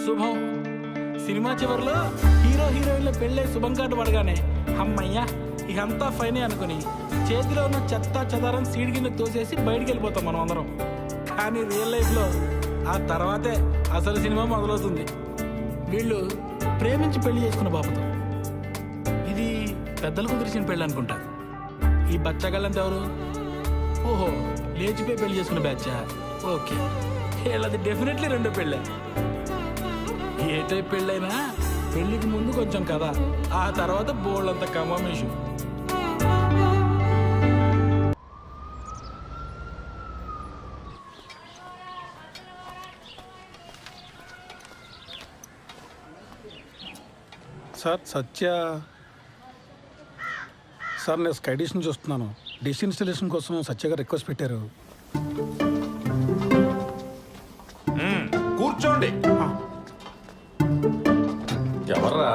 శుభం. సినిమా చివరిలో హీరో హీరోయిన్ల పెళ్ళే శుభం కార్డు పడగానే అమ్మయ్యా ఇకంతా ఫైనే అనుకుని చేతిలో ఉన్న చెత్త చెదారం సీడ్ కింద తోసేసి బయటికి వెళ్ళిపోతాం మనం అందరం. కానీ రియల్ లైఫ్లో ఆ తర్వాతే అసలు సినిమా మొదలవుతుంది. వీళ్ళు ప్రేమించి పెళ్లి చేసుకున్న బాబుతో. ఇది పెద్దలకు కుదిరిసిన పెళ్ళి అనుకుంటా. ఈ బచ్చగాళ్ళంతా ఎవరు? ఓహో, లేచిపోయి పెళ్లి చేసుకున్న బ్యాచా? ఓకే, వీళ్ళది డెఫినెట్లీ రెండో పెళ్ళే. ఏ టైప్ పెళ్ళైనా పెళ్లికి ముందు కొంచెం కదా, ఆ తర్వాత బోళ్ళంత కమామేషు. సార్ సత్య సార్, నేను స్కై డిష్ నుంచి వస్తున్నాను. డిష్ ఇన్స్టలేషన్ కోసం సత్య గారు రిక్వెస్ట్ పెట్టారు. కూర్చోండి. ఎవర్రా?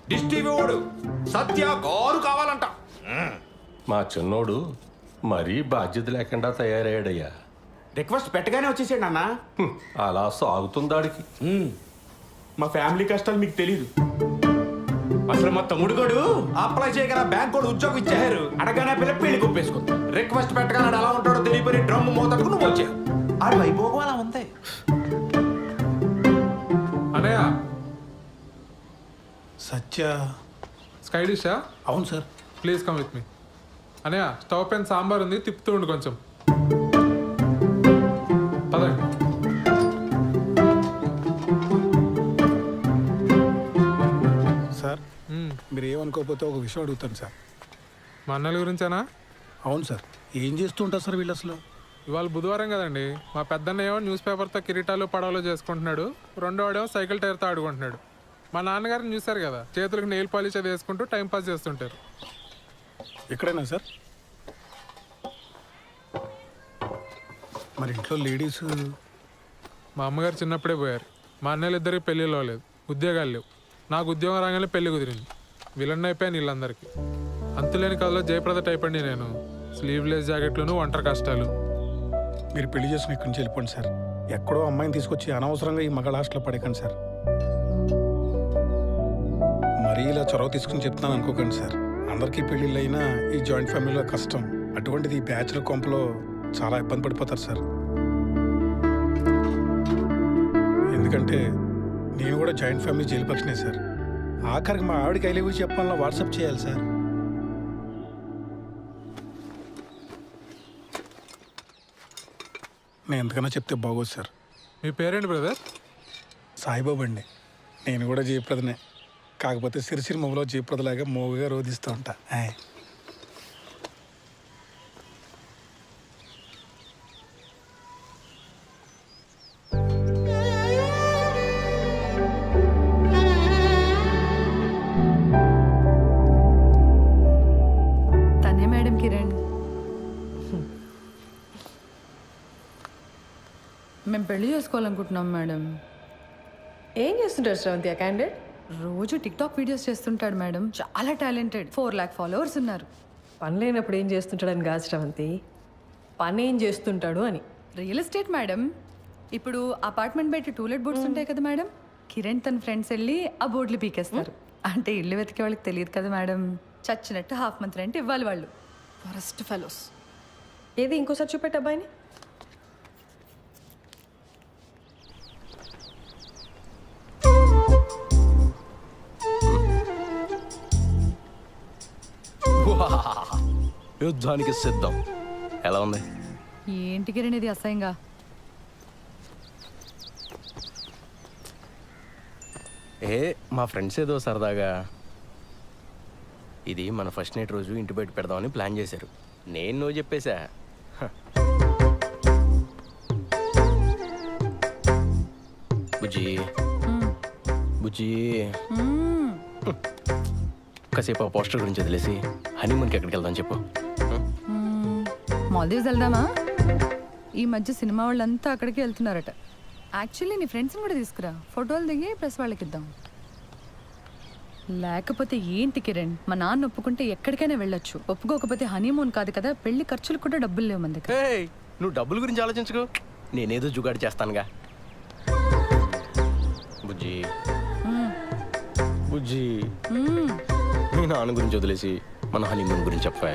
డిష్ టీవీ వాడు సత్య కారు కావాలంట. మా చిన్నోడు మరీ బాధ్యత లేకుండా తయారయ్యాడయ్యా. రిక్వెస్ట్ పెట్టగానే వచ్చేసాడు నాన్న. అలా సాగుతుందాడికి. మా ఫ్యామిలీ కష్టాలు మీకు తెలీదు. అసలు మా తమ్ముడు గడు అప్లై చేయగల బ్యాంక్ కూడా ఉద్యోగం ఇచ్చారు. అడగానే పిల్ల పెళ్లి కొప్పేసుకుంది. రిక్వెస్ట్ పెట్టగానే ఎలా ఉంటాడో తెలియపోయి డ్రమ్ మోతకు నువ్వు వచ్చావు. ఆడు వైభోగం అలా ఉంది. అనయ్య, సత్య. స్కై డిషా? అవును sir. Please come with me. అనయ్య, స్టవ్ పైన సాంబార్ ఉంది, తిప్పుతూ ఉండు కొంచెం. పదండి. సార్, మీరు ఏమనుకోకపోతే ఒక విషయం అడుగుతాను సార్. మా అన్నల గురించేనా? అవును సార్. ఏం చేస్తూ ఉంటారు సార్ వీళ్ళు అసలు? ఇవాళ బుధవారం కదండి. మా పెద్దన్న ఏమో న్యూస్ పేపర్తో కిరీటాలు పడవలు చేసుకుంటున్నాడు, రెండో వాడేమో సైకిల్ టైర్తో ఆడుకుంటున్నాడు. మా నాన్నగారిని చూశారు కదా, చేతులకు నెయిల్ పాలిష్ అది వేసుకుంటూ టైంపాస్ చేస్తుంటారు. ఎక్కడైనా సార్? మరి ఇంట్లో లేడీస్? మా అమ్మగారు చిన్నప్పుడే పోయారు. మా అన్నయ్యలు ఇద్దరికి పెళ్ళిలో లేదు, ఉద్యోగాలు లేవు. నాకు ఉద్యోగం రాగానే పెళ్లి కుదిరింది. విలన్ అయిపోయాను వీళ్ళందరికీ. అంతులేని కథలో జయప్రద టైప్ అండి నేను. స్లీవ్లెస్ జాకెట్లను, ఒంటరి కష్టాలు. మీరు పెళ్లి చేసుకుని ఇక్కడి నుంచి వెళ్ళిపోండి సార్. ఎక్కడో అమ్మాయిని తీసుకొచ్చి అనవసరంగా ఈ మగ హాస్టల్లో పడేకండి సార్. మరీ ఇలా చొరవ తీసుకుని చెప్తున్నాను అనుకోకండి సార్. అందరికీ పెళ్ళిళ్ళు అయినా ఈ జాయింట్ ఫ్యామిలీలో కష్టం. అటువంటిది ఈ బ్యాచులర్ కొంపలో చాలా ఇబ్బంది పడిపోతారు సార్. ఎందుకంటే నేను కూడా జాయింట్ ఫ్యామిలీ జైలు పక్షనే సార్. ఆఖరికి మా ఆవిడకి ఐ లవ్ యూ చెప్పాలన్నా వాట్సాప్ చేయాలి సార్. నేను ఎంతకన్నా చెప్తే బాగోదు సార్. మీ పేరేంటి బ్రదర్? సాయిబాబు అండి. నేను కూడా జయప్రదనే, కాకపోతే సిరిసిరి మొబలో జయప్రదలాగా మోగుగా రోధిస్తూ ఉంటా. తనే మేడం కిరణ్. మేము పెళ్లి చేసుకోవాలనుకుంటున్నాం మేడం. ఏం చేస్తుంటారు శ్రవంతి ఆ క్యాండిడేట్? రోజు టిక్టాక్ వీడియోస్ చేస్తుంటాడు మేడం. చాలా టాలెంటెడ్. 4 lakh ఫాలోవర్స్ ఉన్నారు. పని లేనప్పుడు ఏం చేస్తుంటాడని కాదు శ్రవంతి, పని ఏం చేస్తుంటాడు అని. Real estate madam. ఇప్పుడు అపార్ట్మెంట్ బయట టూలెట్ బోర్డ్స్ ఉంటాయి కదా మేడం, కిరణ్ తన ఫ్రెండ్స్ వెళ్ళి ఆ బోర్డులు పీకేస్తారు. అంటే ఇల్లు వెతికే వాళ్ళకి తెలియదు కదా మేడం. చచ్చినట్టు హాఫ్ మంత్ రెంట్ ఇవ్వాలి వాళ్ళు. Forest fellows. ఏది ఇంకోసారి చూపెట్టు అబ్బాయిని. యుద్ధానికి సిద్ధం. ఎలా ఉంది? ఏంటి కిరణ్ ఇది అసహ్యంగా? మా ఫ్రెండ్స్ ఏదో సరదాగా ఇది మన ఫస్ట్ నైట్ రోజు ఇంటి బయట పెడదామని ప్లాన్ చేశారు. నేను నువ్వు చెప్పేశా. బుజ్జి బుజ్జి కాసేపు ఆ పోస్టర్ గురించి వదిలేసి హనీమూన్కి ఎక్కడికి వెళ్దాం చెప్పు. మాల్దీవ్స్ వెళ్దామా? ఈ మధ్య సినిమా వాళ్ళంతా అక్కడికి వెళ్తున్నారట. యాక్చువల్లీ నీ ఫ్రెండ్స్ని కూడా తీసుకురా, ఫోటోలు దిగి ప్రెస్ వాళ్ళకి ఇద్దాం. లేకపోతే ఏంటి కిరణ్, మా నాన్న ఒప్పుకుంటే ఎక్కడికైనా వెళ్ళొచ్చు, ఒప్పుకోకపోతే హనీమూన్ కాదు కదా, పెళ్లి ఖర్చులు కూడా డబ్బులు లేవు మన దగ్గర. నువ్వు డబ్బుల గురించి ఆలోచించుకో, నేనేదో జుగాడు చేస్తానుగా. బుజ్జి బుజ్జి మీ నాన్న గురించి వదిలేసి మన హనీమూన్ గురించి చెప్పా.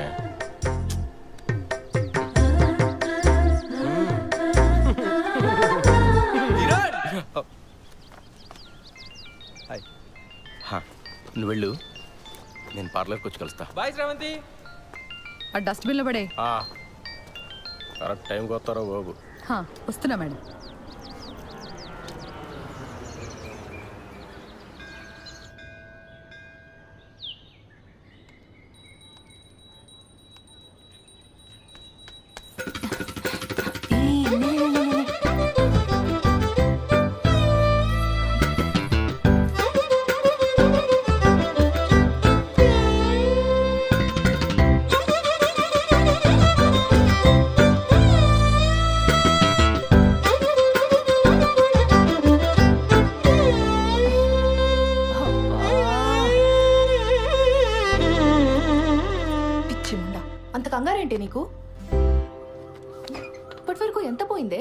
నువ్వు వెళ్ళు, నేను పార్లర్కి వచ్చి కలుస్తా. బాయ్ శ్రావంతి. ఆ డస్ట్బిన్లో పడే. కరెక్ట్ టైంకి వస్తారా బాబు? వస్తున్నా మేడం. అంత కంగారేంటి నీకు? ఇప్పటి వరకు ఎంత పోయిందే?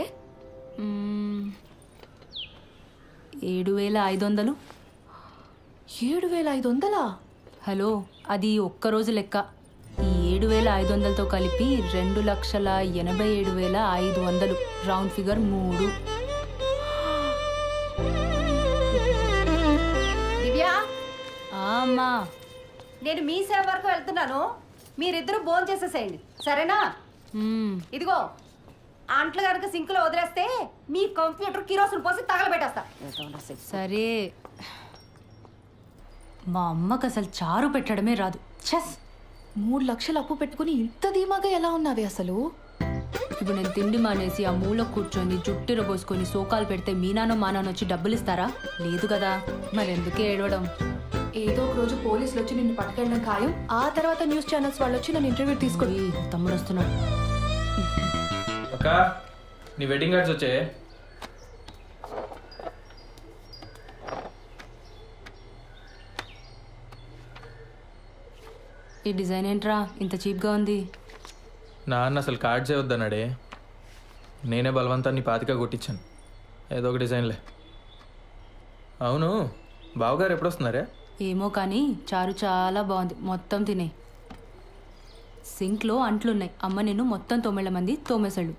7,500. 7,500? హలో, అది ఒక్కరోజు లెక్క. ఈ 7,500తో కలిపి 2,87,500. Round figure 3. దివ్యా, అమ్మా, నేను మీ సేవ వరకు వెళ్తున్నాను. మీరిద్దరూ భోజనం చేసేసేయండి, సరేనా? ఇదిగో అంట్లు కనుక సింకులో వదిలేస్తే మీ కంప్యూటర్ కిరోసిన్ పోసి తగలబెట్టేస్తా. సరే. మా అమ్మకు అసలు చారు పెట్టడమే రాదు. చెస్. 3 లక్షలు అప్పు పెట్టుకుని ఇంత ధీమాగా ఎలా ఉన్నావి అసలు? ఇప్పుడు నేను తిండి మానేసి ఆ మూల కూర్చొని జుట్టిర పోసుకొని సోకాలు పెడితే మీ నాన్న మా నాన్న వచ్చి డబ్బులు ఇస్తారా? లేదు కదా, మరెందుకే ఏడవడం? ఏదో ఒక రోజు పోలీసులు వచ్చి నిన్ను పట్టుకెళ్ళడం ఖాయం. ఆ తర్వాత న్యూస్ ఛానల్స్ వాళ్ళు వచ్చి నన్ను ఇంటర్వ్యూ తీసుకొని. తమ్ముడు వస్తున్నాడు. అక్క, నీ వెడ్డింగ్ కార్డ్స్ వచ్చాయి. ఈ డిజైన్ ఏంట్రా ఇంత చీప్గా ఉంది? నాన్న అసలు కార్డ్స్ వద్దన్నాడే. నేనే బలవంతాన్ని పాతిక కొట్టించాను. ఏదో ఒక డిజైన్లే. అవును, బావగారు ఎప్పుడు వస్తున్నారే? ఏమో కానీ చారు చాలా బాగుంది. మొత్తం తినే. సింక్లో అంట్లున్నాయి. అమ్మ నిన్ను మొత్తం 9 మంది తోమేశాడు.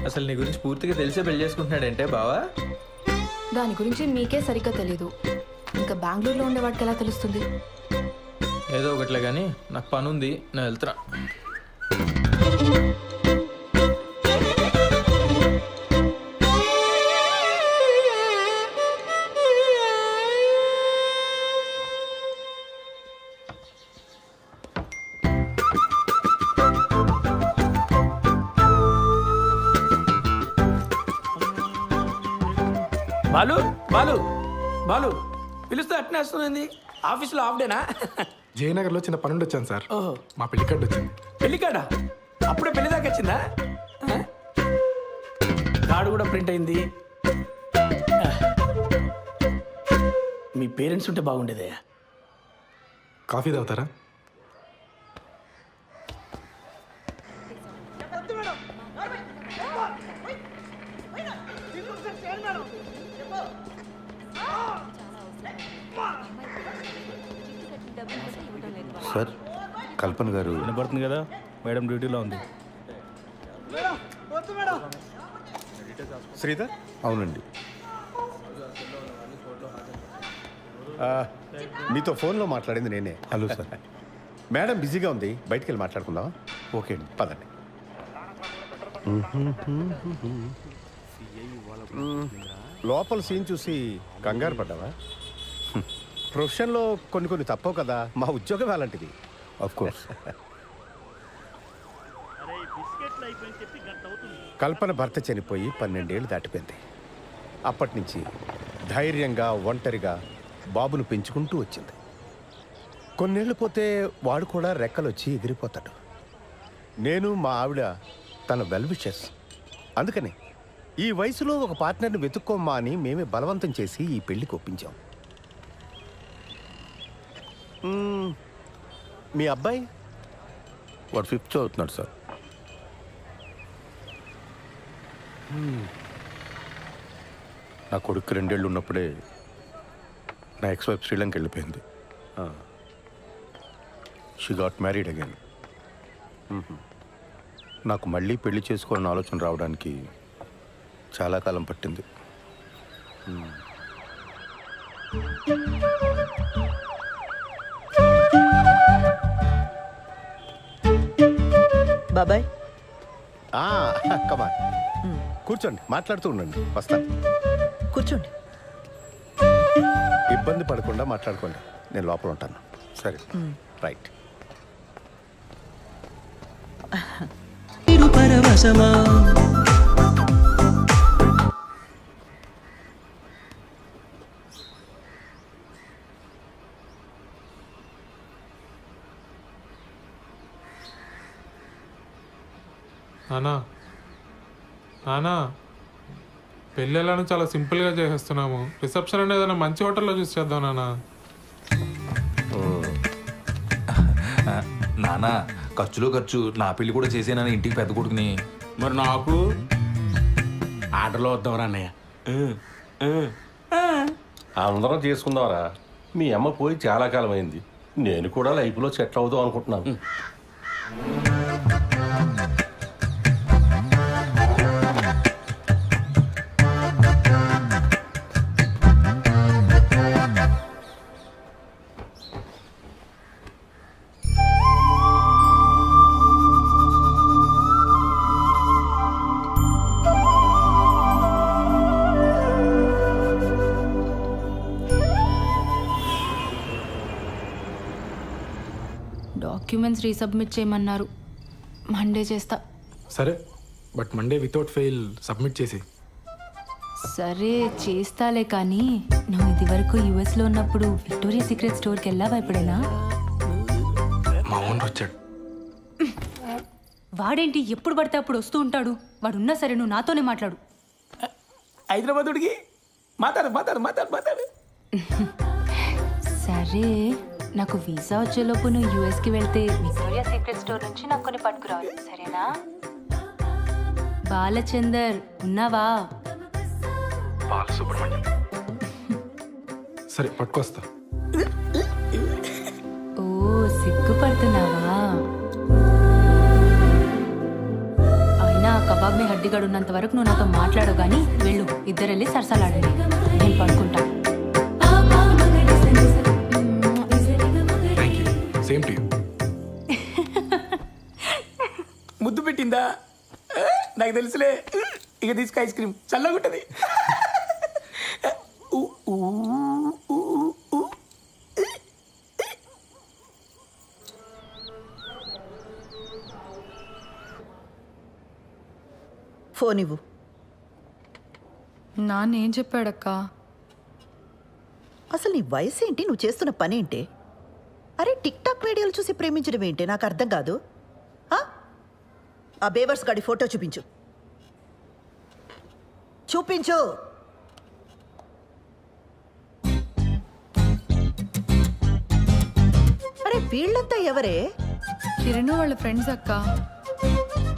అసలు నీ గురించి పూర్తిగా తెలిసే పెళ్లి చేసుకుంటున్నాడంటే బావా? దాని గురించి మీకే సరిగ్గా తెలీదు. ఇంకా బెంగళూరులో ఉండేవాడికి ఎలా తెలుస్తుంది? ఏదో ఒకట్లే కానీ నాకు పని ఉంది, నేను వెళ్తున్నా. బాలు బాలు బాలు పిలుస్తే అట్నే వస్తుంది. ఆఫీస్లో హాఫ్ డేనా? జయనగర్లో చిన్న పని ఉండి వచ్చాను సార్. మా పెళ్లి కార్డు వచ్చింది. పెళ్లి కాడా? అప్పుడే పెళ్లి దాకా వచ్చిందా? కార్డు కూడా ప్రింట్ అయింది. మీ పేరెంట్స్ ఉంటే బాగుండేదే. కాఫీ తాగుతారా? సార్, కల్పన గారు. వినపడుతుంది కదా, మేడం డ్యూటీలో ఉంది. శ్రీధర్? అవునండి. మీతో ఫోన్లో మాట్లాడింది నేనే. Hello sir. మేడం బిజీగా ఉంది, బయటికి వెళ్ళి మాట్లాడుకుందాం. ఓకే అండి, పదండి. లోపల సీన్ చూసి కంగారు పడ్డావా? ప్రొఫెషన్లో కొన్ని తప్పవు కదా, మా ఉద్యోగం అలాంటిది. Of course. కల్పన భర్త చనిపోయి 12 ఏళ్ళు దాటిపోయింది. అప్పటి నుంచి ధైర్యంగా ఒంటరిగా బాబును పెంచుకుంటూ వచ్చింది. కొన్నేళ్ళు పోతే వాడు కూడా రెక్కలొచ్చి ఎగిరిపోతాడు. నేను మా ఆవిడ తన వెల్ విషెస్. అందుకని ఈ వయసులో ఒక పార్ట్నర్ని వెతుక్కోమ్మా అని మేమే బలవంతం చేసి ఈ పెళ్లికి ఒప్పించాం. మీ అబ్బాయి? వాడు 5th చదువుతున్నాడు సార్. నా కొడుకు 2 ఏళ్ళు ఉన్నప్పుడే నా ఎక్స్ వైఫ్ శ్రీలంక వెళ్ళిపోయింది. She got married again. నాకు మళ్ళీ పెళ్లి చేసుకోవాలని ఆలోచన రావడానికి చాలా కాలం పట్టింది. బాబాయ్ కమా కూర్చోండి, మాట్లాడుతూ ఉండండి, వస్తాను. కూర్చోండి. ఇబ్బంది పడకుండా మాట్లాడుకోండి, నేను లోపల ఉంటాను. సరే, రైట్. నానా నానా పెళ్ళి ఎలానో చాలా సింపుల్గా చేసేస్తున్నాము. రిసెప్షన్ అనేది ఏదైనా మంచి హోటల్లో చూసి చేద్దాం నానా. నానా ఖర్చులో ఖర్చు నా పెళ్లి కూడా చేసేనా ఇంటికి పెద్ద కొడుకుని. మరి నాకు ఆర్డర్లో వద్దాంరా అన్నయ్య. అందరం చేసుకుందాంరా. మీ అమ్మ పోయి చాలా కాలం అయింది. నేను కూడా లైఫ్లో సెటిల్ అవుదాం అనుకుంటున్నాను. డాక్యుమెంట్స్ రీసబ్మిట్ చేయమన్నారు. మండే చేస్తా. సరే, but Monday without fail submit చేసి. సరే చేస్తాలే, కానీ నువ్వు ఇది వరకు యుఎస్లో ఉన్నప్పుడు విక్టోరియా సీక్రెట్ స్టోర్కి వెళ్ళావా ఎప్పుడైనా? మా ఓనర్ వచ్చాడు. వాడేంటి ఎప్పుడు పడితే అప్పుడు వస్తూ ఉంటాడు. వాడున్నా సరే నువ్వు నాతోనే మాట్లాడు. హైదరాబాద్ ఉడికి మాట్లాడు. సరే, నాకు వీసా వచ్చేలోపు నువ్వు యూఎస్కి వెళ్తే విక్టోరియా సీక్రెట్ స్టోర్ నుంచి నాకు కొన్ని పట్టుకురావాలి, సరేనా? బాలచందర్ ఉన్నావా? బాలసుబ్రహ్మణ్యం. సరే పట్టుకొస్తా. ఓ సిగ్గుపడుతున్నావా? అయినా కబాబ్ మీ హడ్డిగాడు ఉన్నంత వరకు నువ్వు నాతో మాట్లాడవు, కానీ వెళ్ళు, ఇద్దరు వెళ్ళి సరసాలాడండి, నేను పడుకుంటా. Same to you. ముద్దు పెట్టిందా? నాకు తెలుసులే. ఇక తీసుకు ఐస్ క్రీమ్ చల్లగా ఉంటుంది. ఫోన్ ఇవ్వు. నాన్న ఏం చెప్పాడక్క? అసలు నీ వయసు ఏంటి, నువ్వు చేస్తున్న పని ఏంటి? అరే టిక్ టాక్ వీడియోలు చూసి ప్రేమించడం ఏంటి, నాకు అర్థం కాదు. ఆ బేవర్స్ గాడి ఫోటో చూపించు. అరే వీళ్ళంతా ఎవరే? కిరణ్ వాళ్ళ ఫ్రెండ్స్ అక్క.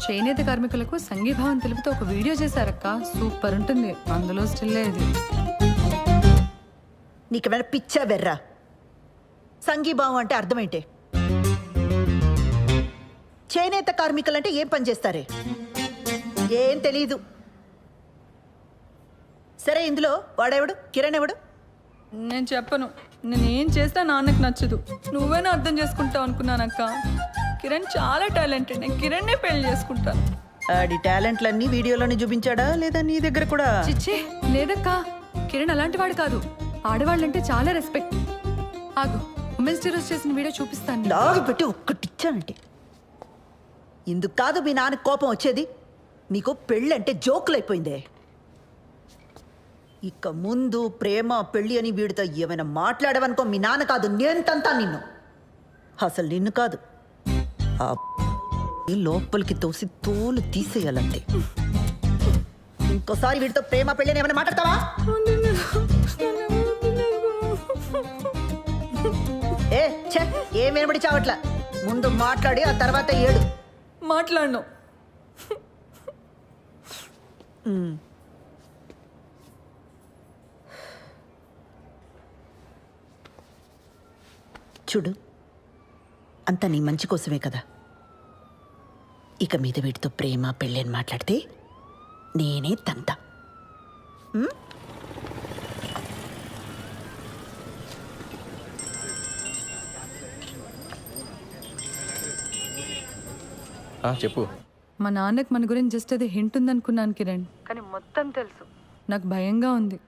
చేనేత కార్మికులకు సంఘీభావం తెలుపుతూ ఒక వీడియో చేశారక్క, సూపర్ ఉంటుంది. అందులో స్టిల్ ఇది. నీకేమైనా పిచ్చా వెర్రా? సంఘీభావం అంటే అర్థమేంటే? చేనేత కార్మికులంటే ఏం పని చేస్తారే? ఏం తెలీదు. సరే, ఇందులో వాడెవడు? కిరణ్ ఎవడు? నేను చెప్పను. నేనేం చేసినా నాన్నకు నచ్చదు. నువ్వేనా అర్థం చేసుకుంటావు అనుకున్నానక్క. కిరణ్ చాలా టాలెంటెడ్. నేను కిరణ్నే పెళ్లి చేసుకుంటాను. ఆడి టాలెంట్లన్నీ వీడియోలోనే చూపించాడా లేదా నీ దగ్గర కూడా? చిచ్చే లేదక్క, కిరణ్ అలాంటి వాడు కాదు. ఆడవాళ్ళంటే చాలా రెస్పెక్ట్. ఆగు, ఉమెన్స్ డే రోజు చేసిన వీడియో చూపిస్తాను. లాగు పెట్టి ఒక్కటిచ్చానంటే ఇందుకు కాదు మీ నాన్నకు కోపం వచ్చేది. నీకు పెళ్ళంటే జోకులైపోయిందే. ఇక ముందు ప్రేమ పెళ్ళి అని వీడితో ఏమైనా మాట్లాడవనుకో, మీ నాన్న కాదు నేను తంతా నిన్ను. అసలు నిన్ను కాదు, ఆ లోపలికి తోసి తోలు తీసేయాలంటే. ఇంకోసారి వీడితో ప్రేమ పెళ్ళి అని ఏమైనా మాట్లాడతావా? ఏ ఛే, ఏం వినబడి చావట్లా. ముందు మాట్లాడి ఆ తర్వాత ఏడు. మాట్లాడను. చూడు, అంతా నీ మంచి కోసమే కదా. ఇక మీద వీటితో ప్రేమ పెళ్ళి అని మాట్లాడితే నేనే తంత. చెప్పు. మా నాన్నకి మన గురించి జస్ట్ అది హింట్ ఉందనుకున్నాను కిరణ్, కానీ మొత్తం తెలుసు. నాకు భయంగా ఉంది.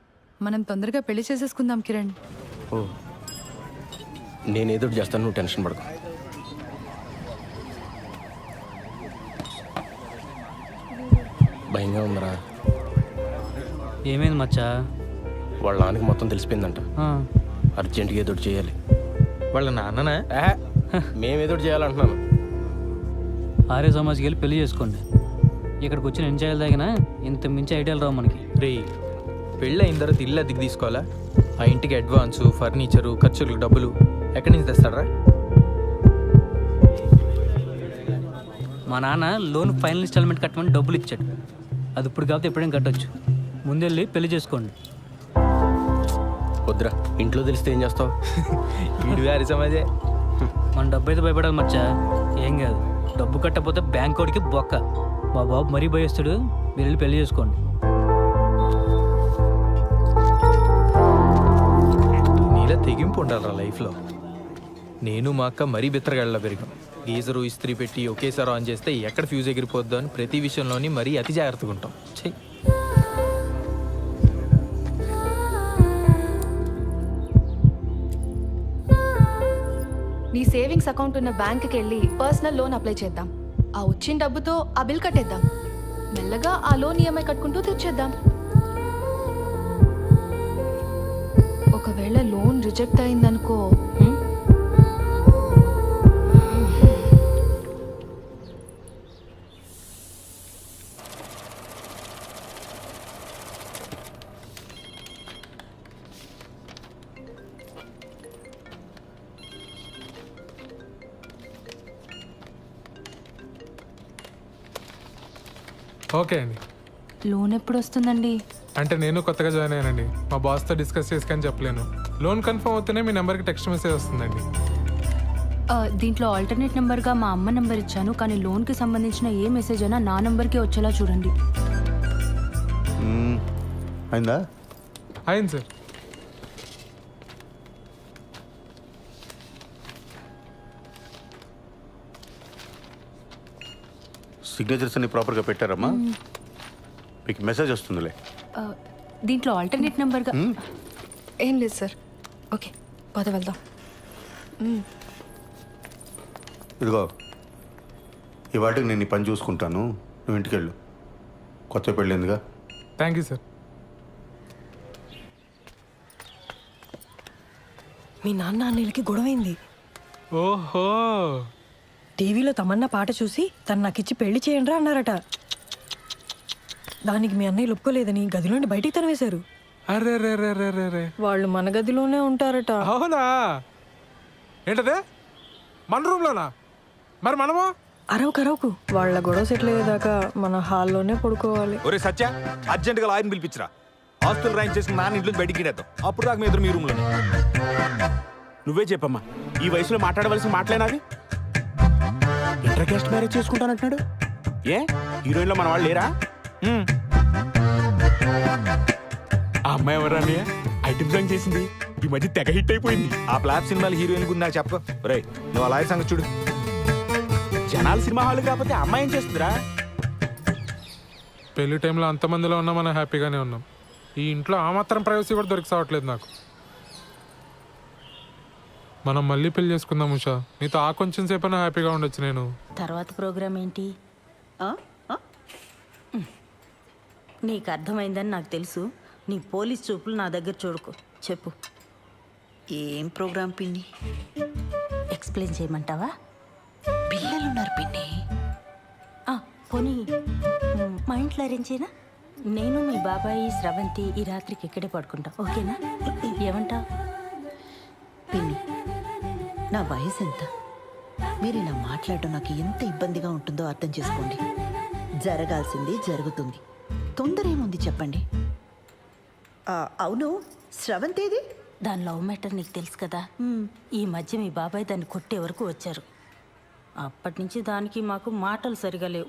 మనం తొందరగా పెళ్లి చేసేసుకుందాం కిరణ్. ఓ, నేను ఎదురు చేస్తాను, నువ్వు టెన్షన్ పడకు. భయంగా ఉందరా. ఏమైంది మచ్చా? వాళ్ళ నాన్నకి మొత్తం తెలిసిపోయిందంట. అర్జెంటుగా ఎదురు చేయాలి. వాళ్ళ నాన్ననా? మేము ఎదురు చేయాలంటున్నాను. ఆర్య సమాజ్కి వెళ్ళి పెళ్లి చేసుకోండి. ఇక్కడికి వచ్చిన ఎన్ని చేయాలి తగినా ఇంత మించి ఐడియాలు రావు మనకి. రే, పెళ్ళి అయిన తర్వాత ఇల్లు అద్దెకి తీసుకోవాలా? ఆ ఇంటికి అడ్వాన్సు, ఫర్నిచరు, ఖర్చులకు డబ్బులు ఎక్కడి నుంచి తెస్తాడరా? మా నాన్న లోన్ ఫైనల్ ఇన్స్టాల్మెంట్ కట్టమని డబ్బులు ఇచ్చాడు. అది ఇప్పుడు కాకపోతే ఎప్పుడైనా కట్టొచ్చు. ముందెళ్ళి పెళ్లి చేసుకోండి. వద్దురా, ఇంట్లో తెలిస్తే ఏం చేస్తావు? వీడు వారి సమాజే. మన డబ్బు అయితే భయపడాలి మచ్చా. ఏం కాదు, డబ్బు కట్టకపోతే బ్యాంక్ వాడికి బొక్క. మా బాబు మరీ భయస్తాడు. మీరు వెళ్ళి పెళ్లి చేసుకోండి. నీలా తెగింపు ఉండాలరా లైఫ్లో. నేను మా అక్క మరీ బిత్తరగాళ్ళ పెరిగాం. గీజరు ఇస్త్రీ పెట్టి ఒకేసారి ఆన్ చేస్తే ఎక్కడ ఫ్యూజ్ ఎగిరిపోద్దో అని ప్రతి విషయంలోని మరీ అతి జాగ్రత్తగా ఉంటాం. చెయ్యి. నీ సేవింగ్స్ అకౌంట్ ఉన్న బ్యాంక్కి వెళ్ళి పర్సనల్ లోన్ అప్లై చేద్దాం. ఆ వచ్చిన డబ్బుతో ఆ బిల్ కట్టేద్దాం. మెల్లగా ఆ లోన్ ఈఎంఐ కట్టుకుంటూ తీర్చేద్దాం. ఒకవేళ లోన్ రిజెక్ట్ అయిందనుకో, ఓకే అండి. లోన్ ఎప్పుడు వస్తుందండి? అంటే నేను కొత్తగా జాయిన్ అయ్యానండి. మా బాస్తో డిస్కస్ చేసుకొని చెప్పలేను. లోన్ కన్ఫర్మ్ అవుతూనే మీ నెంబర్కి టెక్స్ట్ మెసేజ్ వస్తుందండి. దీంట్లో ఆల్టర్నేట్ నెంబర్గా మా అమ్మ నెంబర్ ఇచ్చాను, కానీ లోన్కి సంబంధించిన ఏ మెసేజ్ అయినా నా నెంబర్కే వచ్చేలా చూడండి. అయిందా? అయింది సార్. సిగ్నేచర్స్ అన్ని ప్రాపర్గా పెట్టారమ్మా? మీకు మెసేజ్ వస్తుందిలే. దీంట్లో ఆల్టర్నేట్ నెంబర్గా ఏం లేదు సార్. ఓకే, పద వెళ్దాం. ఇదిగో, ఈ వాటికి నేను ఈ పని చూసుకుంటాను, నువ్వు ఇంటికి వెళ్ళు. కొత్త పెళ్ళిందిగా. Thank you sir. మీ నాన్న అన్నయ్యలకి గొడవైంది. ఓహో, టీవీలో తమన్నా పాట చూసి తను నాకిచ్చి పెళ్లి చేయండి అన్నారట. దానికి మీ అన్నయ్య ఒప్పుకోలేదని గదిలోండి బయటికి తరివేశారు. అరే రే రే రే రే రే. వాళ్ళు మన గదిలోనే ఉంటారట. అవునా? ఏంటదే, మన రూమ్లోనా? మరి మనము అరవకు వాళ్ళ గొడవ సెటిల్ అయ్యేదాకా మన హాల్లోనే పడుకోవాలి. ఒరే సత్య, అర్జెంటుగా లాయర్ని పిలిపించరా. ఆస్తులు రాయింగ్ చేసుకుని నాన్న ఇంట్లో బయటికి గిడేద్దాం. అప్పుడు దాకా మీ ఎదురు మీ రూమ్లోనే. నువ్వే చెప్పమ్మా, ఈ వయసులో మాట్లాడవలసిన మాటలేనాది? ఇంటర్ కాస్ట్ మ్యారేజ్ చేసుకుంటానంటున్నాడు. ఏ హీరోయిన్లో మన వాళ్ళు లేరా? ఆ అమ్మాయి ఎవరా? ఐటమ్ సాంగ్ చేసింది, ఈ మధ్య తెగ హిట్ అయిపోయింది. ఆ ఫ్లాప్ సినిమాలు హీరోయిన్ గురించి నాకు చెప్పకు. రే, నువ్వు అలా సంగతి చూడు. జనాలు సినిమా హాల్ కాకపోతే అమ్మాయి ఏం చేస్తుందిరా? పెళ్లి టైంలో అంతమందిలో ఉన్నా మనం హ్యాపీగానే ఉన్నాం. ఈ ఇంట్లో ఆ మాత్రం ప్రైవసీ కూడా దొరికి సావట్లేదు నాకు. మనం మళ్ళీ పెళ్లి చేసుకుందాం ఉషా. నీతో ఆ కొంచెం సేపైనా హ్యాపీగా ఉండొచ్చు. నేను తర్వాత ప్రోగ్రామ్ ఏంటి? నీకు అర్థమైందని నాకు తెలుసు. నీ పోలీస్ చూపులు నా దగ్గర చూడుకో. చెప్పు, ఏం ప్రోగ్రామ్ పిన్ని? ఎక్స్ప్లెయిన్ చేయమంటావా? పిల్లలున్నారు పిన్ని. పోనీ మా ఇంట్లో అరేంజ్ చేయనా? నేను మీ బాబాయి స్రవంతి ఈ రాత్రికి ఇక్కడే పడుకుంటాం, ఓకేనా? ఏమంటా పిన్ని? నా వయసు ఎంత? మీరు ఇలా మాట్లాడటం నాకు ఎంత ఇబ్బందిగా ఉంటుందో అర్థం చేసుకోండి. జరగాల్సింది జరుగుతుంది. తొందర ఏముంది చెప్పండి. అవును, స్రవంతేది? దాని లవ్ మ్యాటర్ నీకు తెలుసు కదా ఈ మధ్య మీ బాబాయ్ దాన్ని కొట్టే వరకు వచ్చారు. అప్పటి నుంచి దానికి మాకు మాటలు సరిగా లేవు.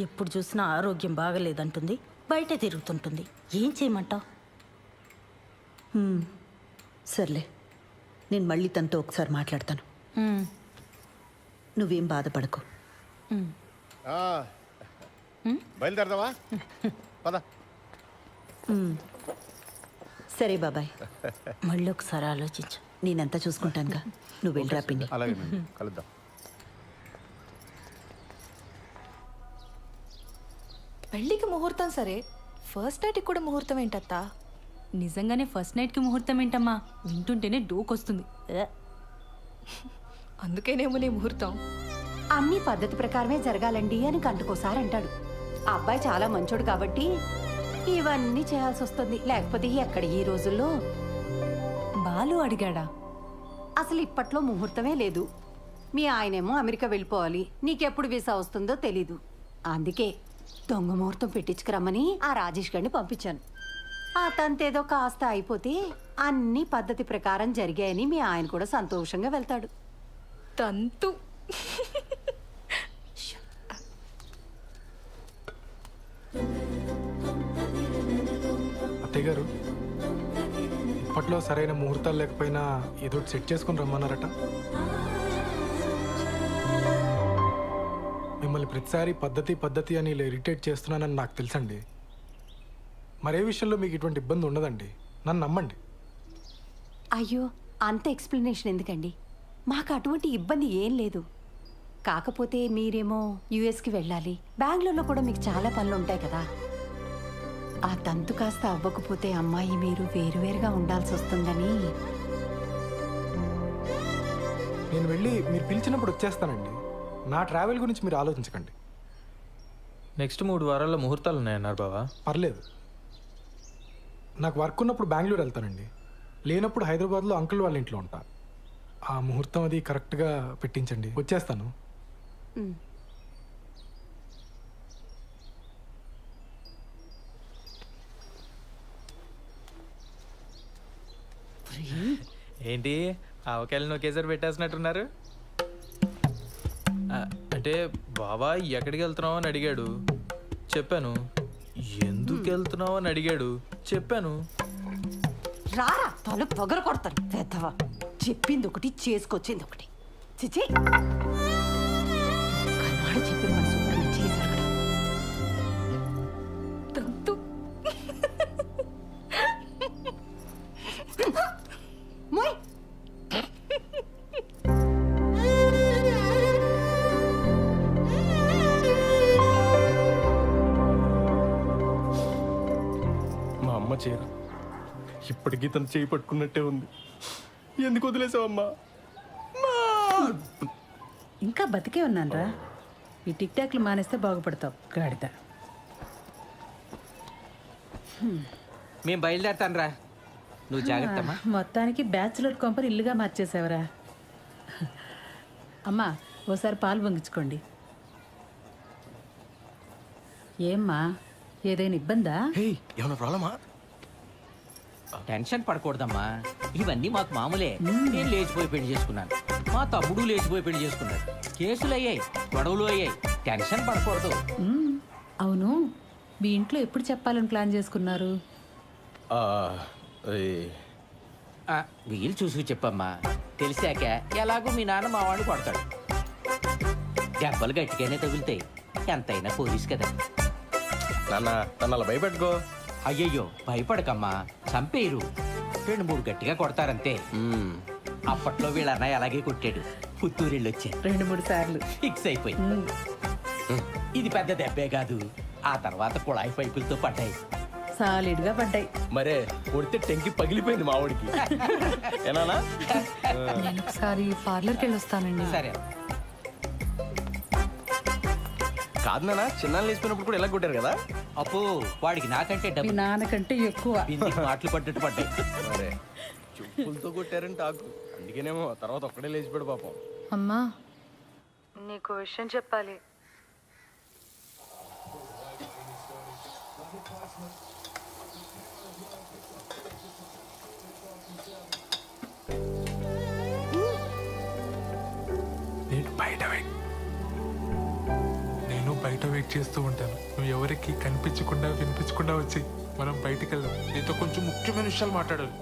ఎప్పుడు చూసినా ఆరోగ్యం బాగలేదంటుంది, బయట తిరుగుతుంటుంది. ఏం చేయమంటావు? సర్లే, నేను మళ్ళీ తనతో ఒకసారి మాట్లాడతాను. నువ్వేం బాధపడకు. బయలుదేరదావా? పద. సరే బాబాయ్, మళ్ళీ ఒకసారి ఆలోచించు. నేనంతా చూసుకుంటానుగా, నువ్వు వెళ్ళరా పిన్ని. అలాగే కలుద్దాం. పెళ్ళికి ముహూర్తం సరే, ఫస్ట్ నైట్కి కూడా ముహూర్తం ఏంటత్తా? నిజంగానే ఫస్ట్ నైట్కి ముహూర్తం ఏంటమ్మా? వింటుంటేనే డోకొస్తుంది. అందుకేనేమో నీ ముహూర్తం. అన్ని పద్ధతి ప్రకారమే జరగాలండి అని గంటకోసారి అంటాడు. ఆ అబ్బాయి చాలా మంచోడు కాబట్టి ఇవన్నీ చేయాల్సి వస్తుంది. లేకపోతే ఎక్కడ ఈ రోజుల్లో. బాలు అడిగాడా? అసలు ఇప్పట్లో ముహూర్తమే లేదు. మీ ఆయనేమో అమెరికా వెళ్ళిపోవాలి, నీకెప్పుడు వీసా వస్తుందో తెలీదు. అందుకే దొంగ ముహూర్తం పెట్టించుకురమ్మని ఆ రాజేష్ గారిని పంపించాను. ఆ తంతేదో కాస్త అయిపోతే అన్ని పద్ధతి ప్రకారం జరిగాయని మీ ఆయన కూడా సంతోషంగా వెళ్తాడు. తంతు. అత్తయ్య గారు, ఇప్పట్లో సరైన ముహూర్తాలు లేకపోయినా ఏదో సెట్ చేసుకుని రమ్మన్నారట. మిమ్మల్ని ప్రతిసారి పద్ధతి అని ఇలా ఇరిటేట్ చేస్తున్నానని నాకు తెలుసండి. మరే విషయంలో మీకు ఇటువంటి ఇబ్బంది ఉండదండి, నన్ను నమ్మండి. అయ్యో, అంత ఎక్స్ప్లెనేషన్ ఎందుకండి? మాకు అటువంటి ఇబ్బంది ఏం లేదు. కాకపోతే మీరేమో యుఎస్కి వెళ్ళాలి, బెంగళూరులో కూడా మీకు చాలా పనులు ఉంటాయి కదా. ఆ తంతు కాస్త అవ్వకపోతే అమ్మాయి మీరు వేరువేరుగా ఉండాల్సి వస్తుందని. నేను వెళ్ళి మీరు పిలిచినప్పుడు వచ్చేస్తానండి. నా ట్రావెల్ గురించి మీరు ఆలోచించకండి. నెక్స్ట్ 3 వారాల్లో ముహూర్తాలు ఉన్నాయన్నారు బావా. పర్లేదు, నాకు వర్క్ ఉన్నప్పుడు బెంగళూరు వెళ్తానండి, లేనప్పుడు హైదరాబాద్లో అంకుల్ వాళ్ళ ఇంట్లో ఉంటా. ఆ ముహూర్తం అది కరెక్ట్గా పెట్టించండి, వచ్చేస్తాను. ఏంటి ఆవకాయలను ఒకేసారి పెట్టేసినట్టున్నారు? అంటే బావా ఎక్కడికి వెళ్తున్నావు అని అడిగాడు, చెప్పాను. ఎందుకు వెళ్తున్నావు అని అడిగాడు, చెప్పాను. రారా తల పొగర కొడతాను పెద్దవా. చెప్పింది ఒకటి, చేసుకొచ్చింది ఒకటి. చిచి, కన్నాడు చెప్పిన మన సూపర్ చేశారు కదా. తంతు. మోయ్. మా అమ్మ చీర ఇప్పటికీ తను చేయి పట్టుకున్నట్టే ఉంది. ఎందుకు వదిలేసావమ్మా? ఇంకా బతికే ఉన్నానరా. ఈ టిక్ టాక్లు మానేస్తే బాగుపడతావు గాడిద. మేము బయలుదేరతాను రా, నువ్వు జాగ్రత్త. మొత్తానికి బ్యాచులర్ కొంపని ఇల్లుగా మార్చేసావరా. అమ్మా, ఓసారి పాలు పొంగించుకోండి. ఏమ్మా, ఏదైనా ఇబ్బందా? ఏమన్నా ప్రాబ్లమా? టెన్షన్ పడకూడదమ్మా, ఇవన్నీ మాకు మామూలే. నేను లేచిపోయి పెళ్లి చేసుకున్నాను, మా తమ్ముడు లేచిపోయి పెళ్లి చేసుకున్నాడు. కేసులు అయ్యాయి, గొడవలు అయ్యాయి. టెన్షన్ పడకూడదు. అవును, మీ ఇంట్లో ఎప్పుడు చెప్పాలని ప్లాన్ చేసుకున్నారు? వీలు చూసి చెప్పమ్మా. తెలిసాక ఎలాగో మీ నాన్న మా వాడిని కొడతాడు. దెబ్బలు గట్టిగానే తగులుతాయి, ఎంతైనా పోలీస్ కదా. నాన్న నన్ను అలా భయపెట్టుకో. అయ్యయ్యో, భయపడకమ్మా, చంపేరు. 2-3 గట్టిగా కొడతారంతే. అప్పట్లో వీళ్ళ అన్నయ్య అలాగే కొట్టాడు. పుత్తూరిళ్ళు వచ్చారు, 2-3 సార్లు ఫిక్స్ అయిపోయి. ఇది పెద్ద దెబ్బే కాదు, ఆ తర్వాత కుళాయి పైపులతో పడ్డాయి. సాలిడ్గా పడ్డాయి. మరే కొడితే టెంకి పగిలిపోయింది మా వాడికి. ఏనానా? నేను ఒకసారి పార్లర్కి వెళ్ళి వస్తానండి. సరే. కాదు నాన్న, చిన్నాళ్ళు వేసుకున్నప్పుడు కూడా ఎలా కొట్టారు కదా. అప్పు వాడికి నాకంటే మీ డబ్బు నాన్నకంటే ఎక్కువ. మాటలు పడ్డట్టు పడ్డాయి. మరే చెప్పులతో కొట్టారని టాకు, అందుకేనేమో తర్వాత ఒక్కడే లేచిపోయాడు పాపం. అమ్మా, నీకు విషయం చెప్పాలి. నేను బయట వెయిట్ చేస్తూ ఉంటాను. నువ్వు ఎవరికి కనిపించకుండా వినిపించకుండా వచ్చి మనం బయటికి వెళ్దాం. నీతో కొంచెం ముఖ్యమైన విషయాలు మాట్లాడాలి.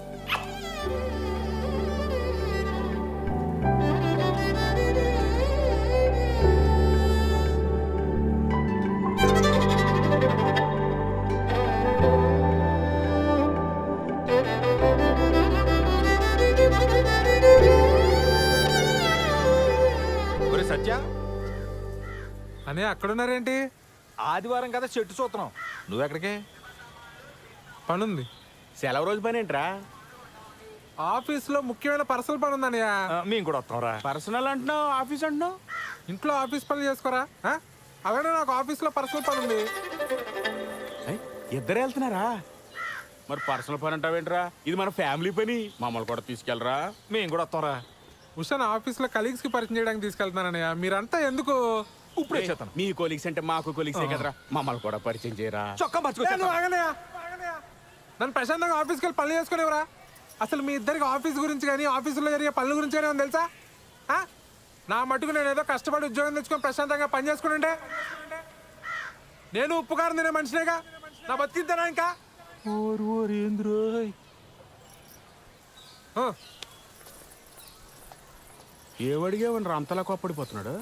సత్య, అనే అక్కడున్నారేంటి? ఆదివారం కదా చెట్టు చూస్తున్నాం. నువ్వెక్కడికి? పనుంది. సెలవు రోజు పని ఏంట్రా? ఆఫీస్లో ముఖ్యమైన పర్సనల్ పని ఉందన్నయ్య. మేము కూడా వస్తాం రా. పర్సనల్ అంటున్నావు, ఆఫీస్ అంటున్నావు. ఇంట్లో ఆఫీస్ పనులు చేసుకోరా? అలానే నాకు ఆఫీస్లో పర్సనల్ పని ఉంది. ఇద్దరు వెళ్తున్నారా? మరి పర్సనల్ పని అంటావేంట్రా? ఇది మన ఫ్యామిలీ పని, మమ్మల్ని కూడా తీసుకెళ్ళరా. మేము కూడా వస్తాం రా. ఉషాన్ ఆఫీస్లో కలీగ్స్ కి పరిచయం చేయడానికి తీసుకెళ్తున్నానన్నయ్య. మీరంతా ఎందుకు? ఇప్పుడు వచ్చేస్తాను. మీ కొలీగ్స్ అంటే మాకు కొలీగ్సే కదరా, మమ్మల్ని కూడా పరిచయం చేయరా. చొక్కా మర్చిపోయాను. నన్ను ప్రశాంతంగా ఆఫీస్కి వెళ్ళి పనులు చేసుకునేవరా? అసలు మీ ఇద్దరికి ఆఫీస్ గురించి కానీ ఆఫీసులో జరిగే పనుల గురించి కానీ తెలుసా? నా మటుకు నేను ఏదో కష్టపడి ఉద్యోగం తెచ్చుకొని ప్రశాంతంగా పని చేసుకుంటే నేను ఉప్పు కారం తినే మనిషినేగా. నా బతికిద్దానా ఇంకా? ఏవడిగావని అంతలా కోప్పడిపోతున్నాడు?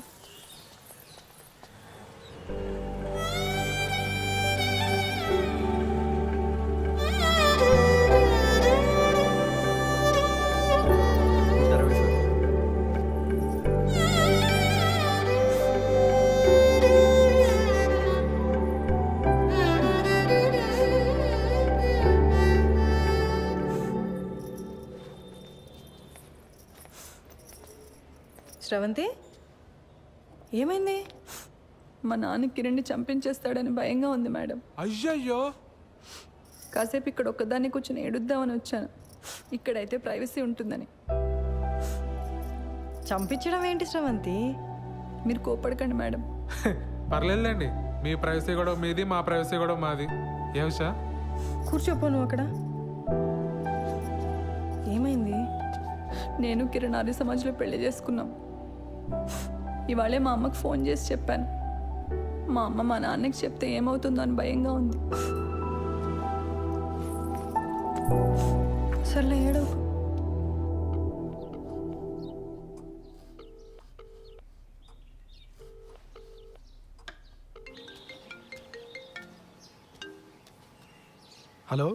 శ్రవంతి, ఏమైంది? మా నాన్న కిరణ్ని చంపించేస్తాడని భయంగా ఉంది మేడం. అయ్యయ్యో. కాసేపు ఇక్కడ ఒక్కదాన్ని కూర్చొని ఏడుద్దామని వచ్చాను. ఇక్కడైతే ప్రైవసీ ఉంటుందని. చంపించడం ఏంటి శ్రవంతి? మీరు కోపడకండి మేడం. పర్లేదులేండి, మీ ప్రైవసీ కూడా మీది, మా ప్రైవసీ కూడా మాది. ఏ ఉషా? కూర్చోపో నువ్వు అక్కడ. ఏమైంది? నేను కిరణ్ ఆర్య సమాజ్లో పెళ్లి చేసుకున్నాం. ఇవాళే మా అమ్మకు ఫోన్ చేసి చెప్పాను. మా అమ్మ మా నాన్నకి చెప్తే ఏమవుతుందో అని భయంగా ఉంది. సర్లే, ఏడవ. హలో,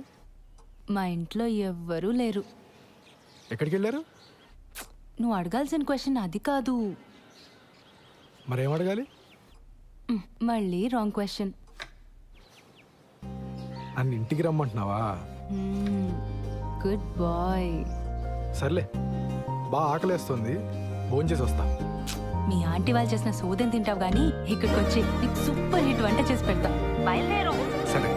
మా ఇంట్లో ఎవ్వరూ లేరు. ఎక్కడికి వెళ్ళారు? నువ్వు అడగాల్సిన క్వశ్చన్ అది కాదు. మరేం అడగాలి? మళ్ళీ రాంగ్ క్వశ్చన్. నన్ను ఇంటికి రమ్మంటున్నావా? Good bye. సర్లే, బాగా ఆకలేస్తుంది, భోంచేసి వస్తా. మీ ఆంటీ వాళ్ళు చేసిన సోదం తింటావు కానీ ఇక్కడికి వచ్చి నీకు సూపర్ హిట్ వంట చేసి పెడతా. బయలుదేరు. సరే.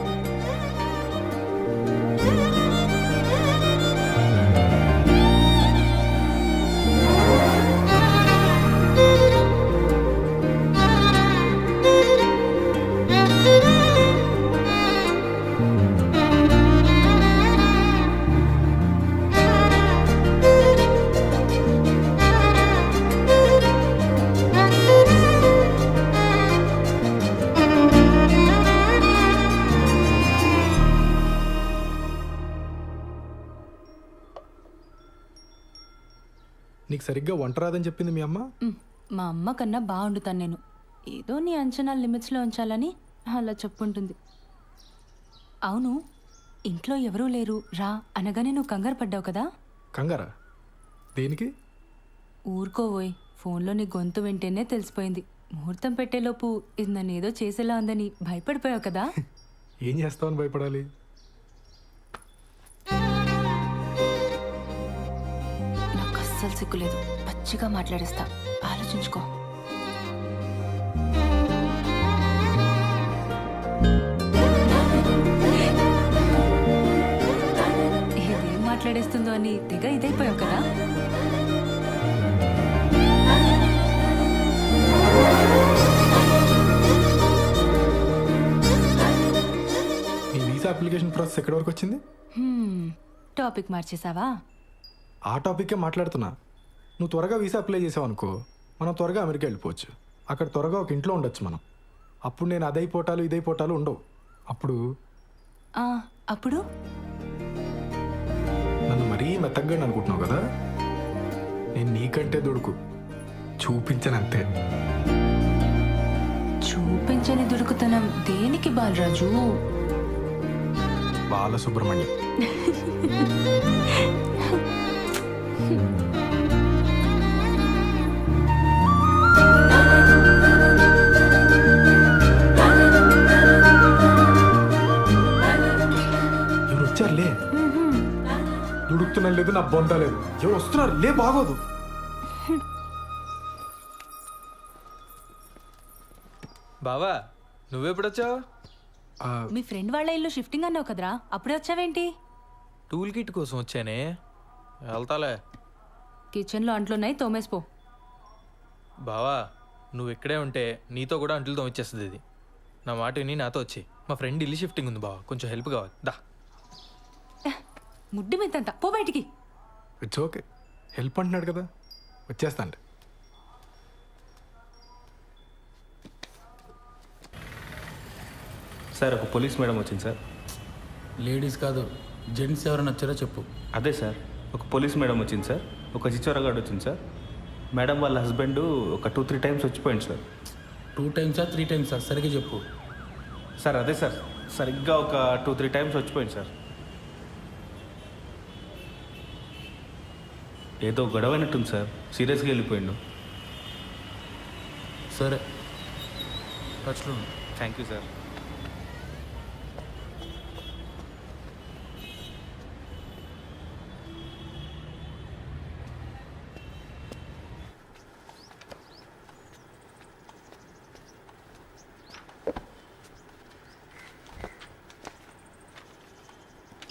నీకు సరిగ్గా వంట రాదని చెప్పింది మీ అమ్మ? మా అమ్మ కన్నా బాగుండుతాను నేను. ఏదో నీ అంచనా లిమిట్స్లో ఉంచాలని అలా చెప్పుంటుంది. అవును, ఇంట్లో ఎవరూ లేరు రా అనగానే నువ్వు కంగారు పడ్డావు కదా? కంగారా? దేనికి? ఊరుకోవోయ్, ఫోన్లో నీ గొంతు వింటేనే తెలిసిపోయింది. ముహూర్తం పెట్టేలోపు ఇది నన్ను ఏదో చేసేలా ఉందని భయపడిపోయావు కదా? ఏం చేస్తావని భయపడాలి? నాకు అస్సలు సిగ్గులేదు, పచ్చిగా మాట్లాడేస్తా, ఆలోచించుకో. ఇదేం మాట్లాడేస్తుందో అని తెగ ఇదైపోయావు కదా? ఈ వీసా అప్లికేషన్ ప్రాసెస్ ఎక్కడి వరకు వచ్చింది? టాపిక్ మార్చేసావా? ఆ టాపిక్కే మాట్లాడుతున్నా. నువ్వు త్వరగా వీసా అప్లై చేసావు అనుకో, మనం త్వరగా అమెరికా వెళ్ళిపోవచ్చు. అక్కడ త్వరగా ఒక ఇంట్లో ఉండొచ్చు మనం. అప్పుడు నేను అదైపోటాలు ఇదైపోటాలు ఉండవు. అప్పుడు అప్పుడు నన్ను మరీ మెత్తగా అనుకుంటున్నావు కదా, నేను నీకంటే దుడుకు చూపించనంతే. చూపించని దుడుకుతనం దేనికి బాలరాజు? బాలసుబ్రహ్మణ్యం. ఎవరు వచ్చారులే. దుడుకుతున్నా లేదు, నా బొంద లేదు. ఎవరు వస్తున్నారు లే, బాగోదు. బావా నువ్వెప్పుడొచ్చావు? మీ ఫ్రెండ్ వాళ్ళ ఇల్లు షిఫ్టింగ్ అన్నావు కదరా, అప్పుడే వచ్చావేంటి? టూల్ కిట్ కోసం వచ్చానే, వెళ్తాలే. కిచెన్లో అంట్లున్నాయి, తోమేసిపో. బావా నువ్వు ఇక్కడే ఉంటే నీతో కూడా అంట్లు తోమిచ్చేస్తుంది ఇది. నా మాట విని నాతో వచ్చి, మా ఫ్రెండ్ ఇల్లు షిఫ్టింగ్ ఉంది బావా, కొంచెం హెల్ప్ కావాలి. దా. ముడ్డి మెత్తంత పో బయటికి. ఇట్స్ ఓకే, హెల్ప్ అంటున్నాడు కదా, వచ్చేస్తాను. సార్ ఒక పోలీస్ మేడం వచ్చింది సార్. లేడీస్ కాదు, జెంట్స్ ఎవరైనా వచ్చారో చెప్పు. అదే సార్, ఒక పోలీస్ మేడం వచ్చింది సార్, ఒక చిచ్చోరగాడు వచ్చింది సార్. మేడం వాళ్ళ హస్బెండ్ ఒక 2-3 టైమ్స్ వచ్చిపోయింది సార్. 2 టైమ్సా 3 టైమ్సా సరిగ్గా చెప్పు. సార్ అదే సార్, సరిగ్గా ఒక 2-3 టైమ్స్ వచ్చిపోయింది సార్. ఏదో గొడవ అయినట్టుంది సార్, సీరియస్గా వెళ్ళిపోయిండు. సరే టచ్లో. Thank you sir.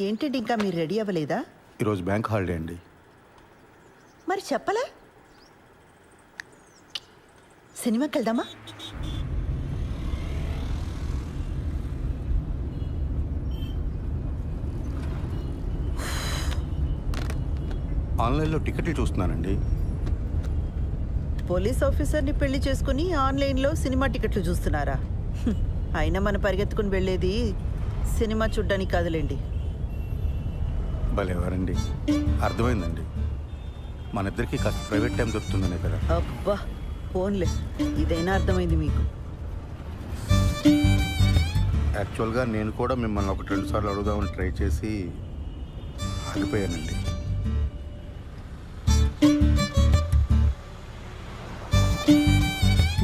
ఏంటండి ఇంకా మీరు రెడీ అవ్వలేదా? ఈరోజు బ్యాంక్ హాలిడే అండి. మరి చెప్పలే. సినిమాకి వెళ్దామా? ఆన్లైన్లో టికెట్లు చూస్తున్నానండి. పోలీస్ ఆఫీసర్ని పెళ్లి చేసుకుని ఆన్లైన్లో సినిమా టికెట్లు చూస్తున్నారా? అయినా మనం పరిగెత్తుకుని వెళ్ళేది సినిమా చూడ్డానికి కాదులేండి. భలేవారండి, అర్థమైందండి. మన ఇద్దరికి కాస్త ప్రైవేట్ టైం దొరుకుతుందనే కదా. అబ్బా ఫోన్లే, ఇదైనా అర్థమైంది మీకు. యాక్చువల్గా నేను కూడా మిమ్మల్ని 1-2 సార్లు అడుగుదామని ట్రై చేసి ఆగిపోయానండి.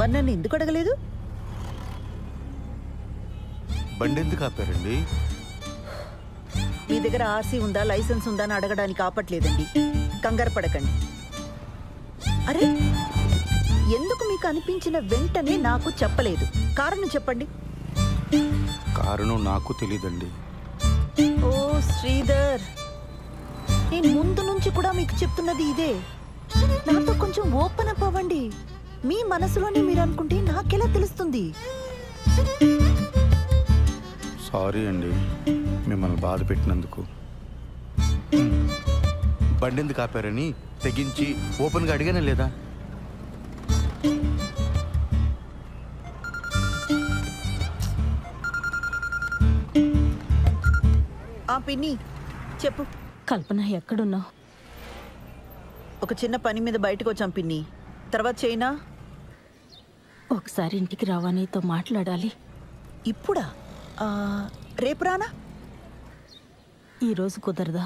మరి నన్ను ఎందుకు అడగలేదు? బండి ఎందుకు ఆపారండి? మీ దగ్గర ఆర్సీ ఉందా, లైసెన్స్ ఉందా అని అడగడానికి ఆపట్లేదండి. కంగారు పడకండి. అరే ఎందుకు మీకు అనిపించిన వెంటనే నాకు చెప్పలేదు? కారణం చెప్పండి. కారణం నాకు తెలీదండి. ఓ శ్రీధర్, నేను ముందు నుంచి కూడా మీకు చెప్తున్నది ఇదే. నాతో కొంచెం ఓపెన్ అప్ అవ్వండి. మీ మనసులోనే మీరు అనుకుంటే నాకెలా తెలుస్తుంది? సారీ అండి మిమ్మల్ని బాధ పెట్టినందుకు. బండి ఎందుకు ఆపారని తెగించి ఓపెన్గా అడిగానే లేదా? పిన్ని చెప్పు. కల్పన ఎక్కడున్నావు? ఒక చిన్న పని మీద బయటకు వచ్చాం పిన్ని, తర్వాత చేయనా? ఒకసారి ఇంటికి రావా, నీతో మాట్లాడాలి. ఇప్పుడా? రేపు రానా? ఈరోజు కుదరదా?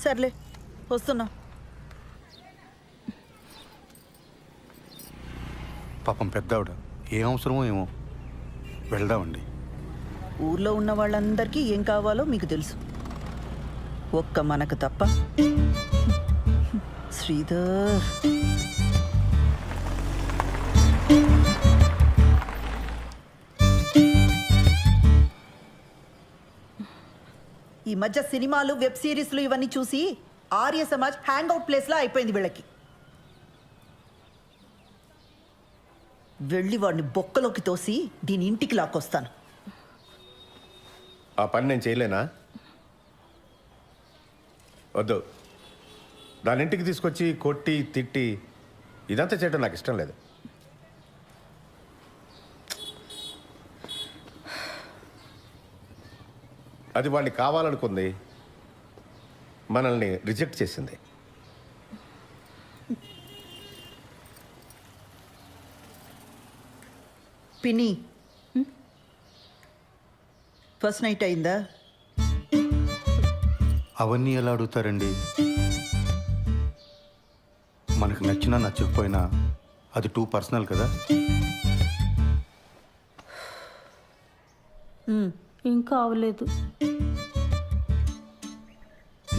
సర్లే వస్తున్నా. పాపం పెద్దావిడ, ఏం అవసరమో ఏమో. వెళ్దామండి. ఊర్లో ఉన్న వాళ్ళందరికీ ఏం కావాలో మీకు తెలుసు, ఒక్క మనకు తప్ప. శ్రీధర్, ఈ మధ్య సినిమాలు, వెబ్ సిరీస్లు ఇవన్నీ చూసి ఆర్య సమాజ్ హ్యాంగ్ అవుట్ ప్లేస్లా అయిపోయింది వీళ్ళకి. వెళ్ళి వాడిని బొక్కలోకి తోసి దీని ఇంటికి లాక్కొస్తాను. ఆ పని నేను చేయలేనా? వద్దు. దాని ఇంటికి తీసుకొచ్చి కొట్టి తిట్టి ఇదంతా చేయడం నాకు ఇష్టం లేదు. అది వాడిని కావాలనుకుంది, మనల్ని రిజెక్ట్ చేసింది. పిన్ని, ఫస్ట్ నైట్ అయిందా? అవన్నీ ఎలా అడుగుతారండి? మనకు నచ్చినా నచ్చకపోయినా అది టూ పర్సనల్ కదా. ఇంకా అవలేదు.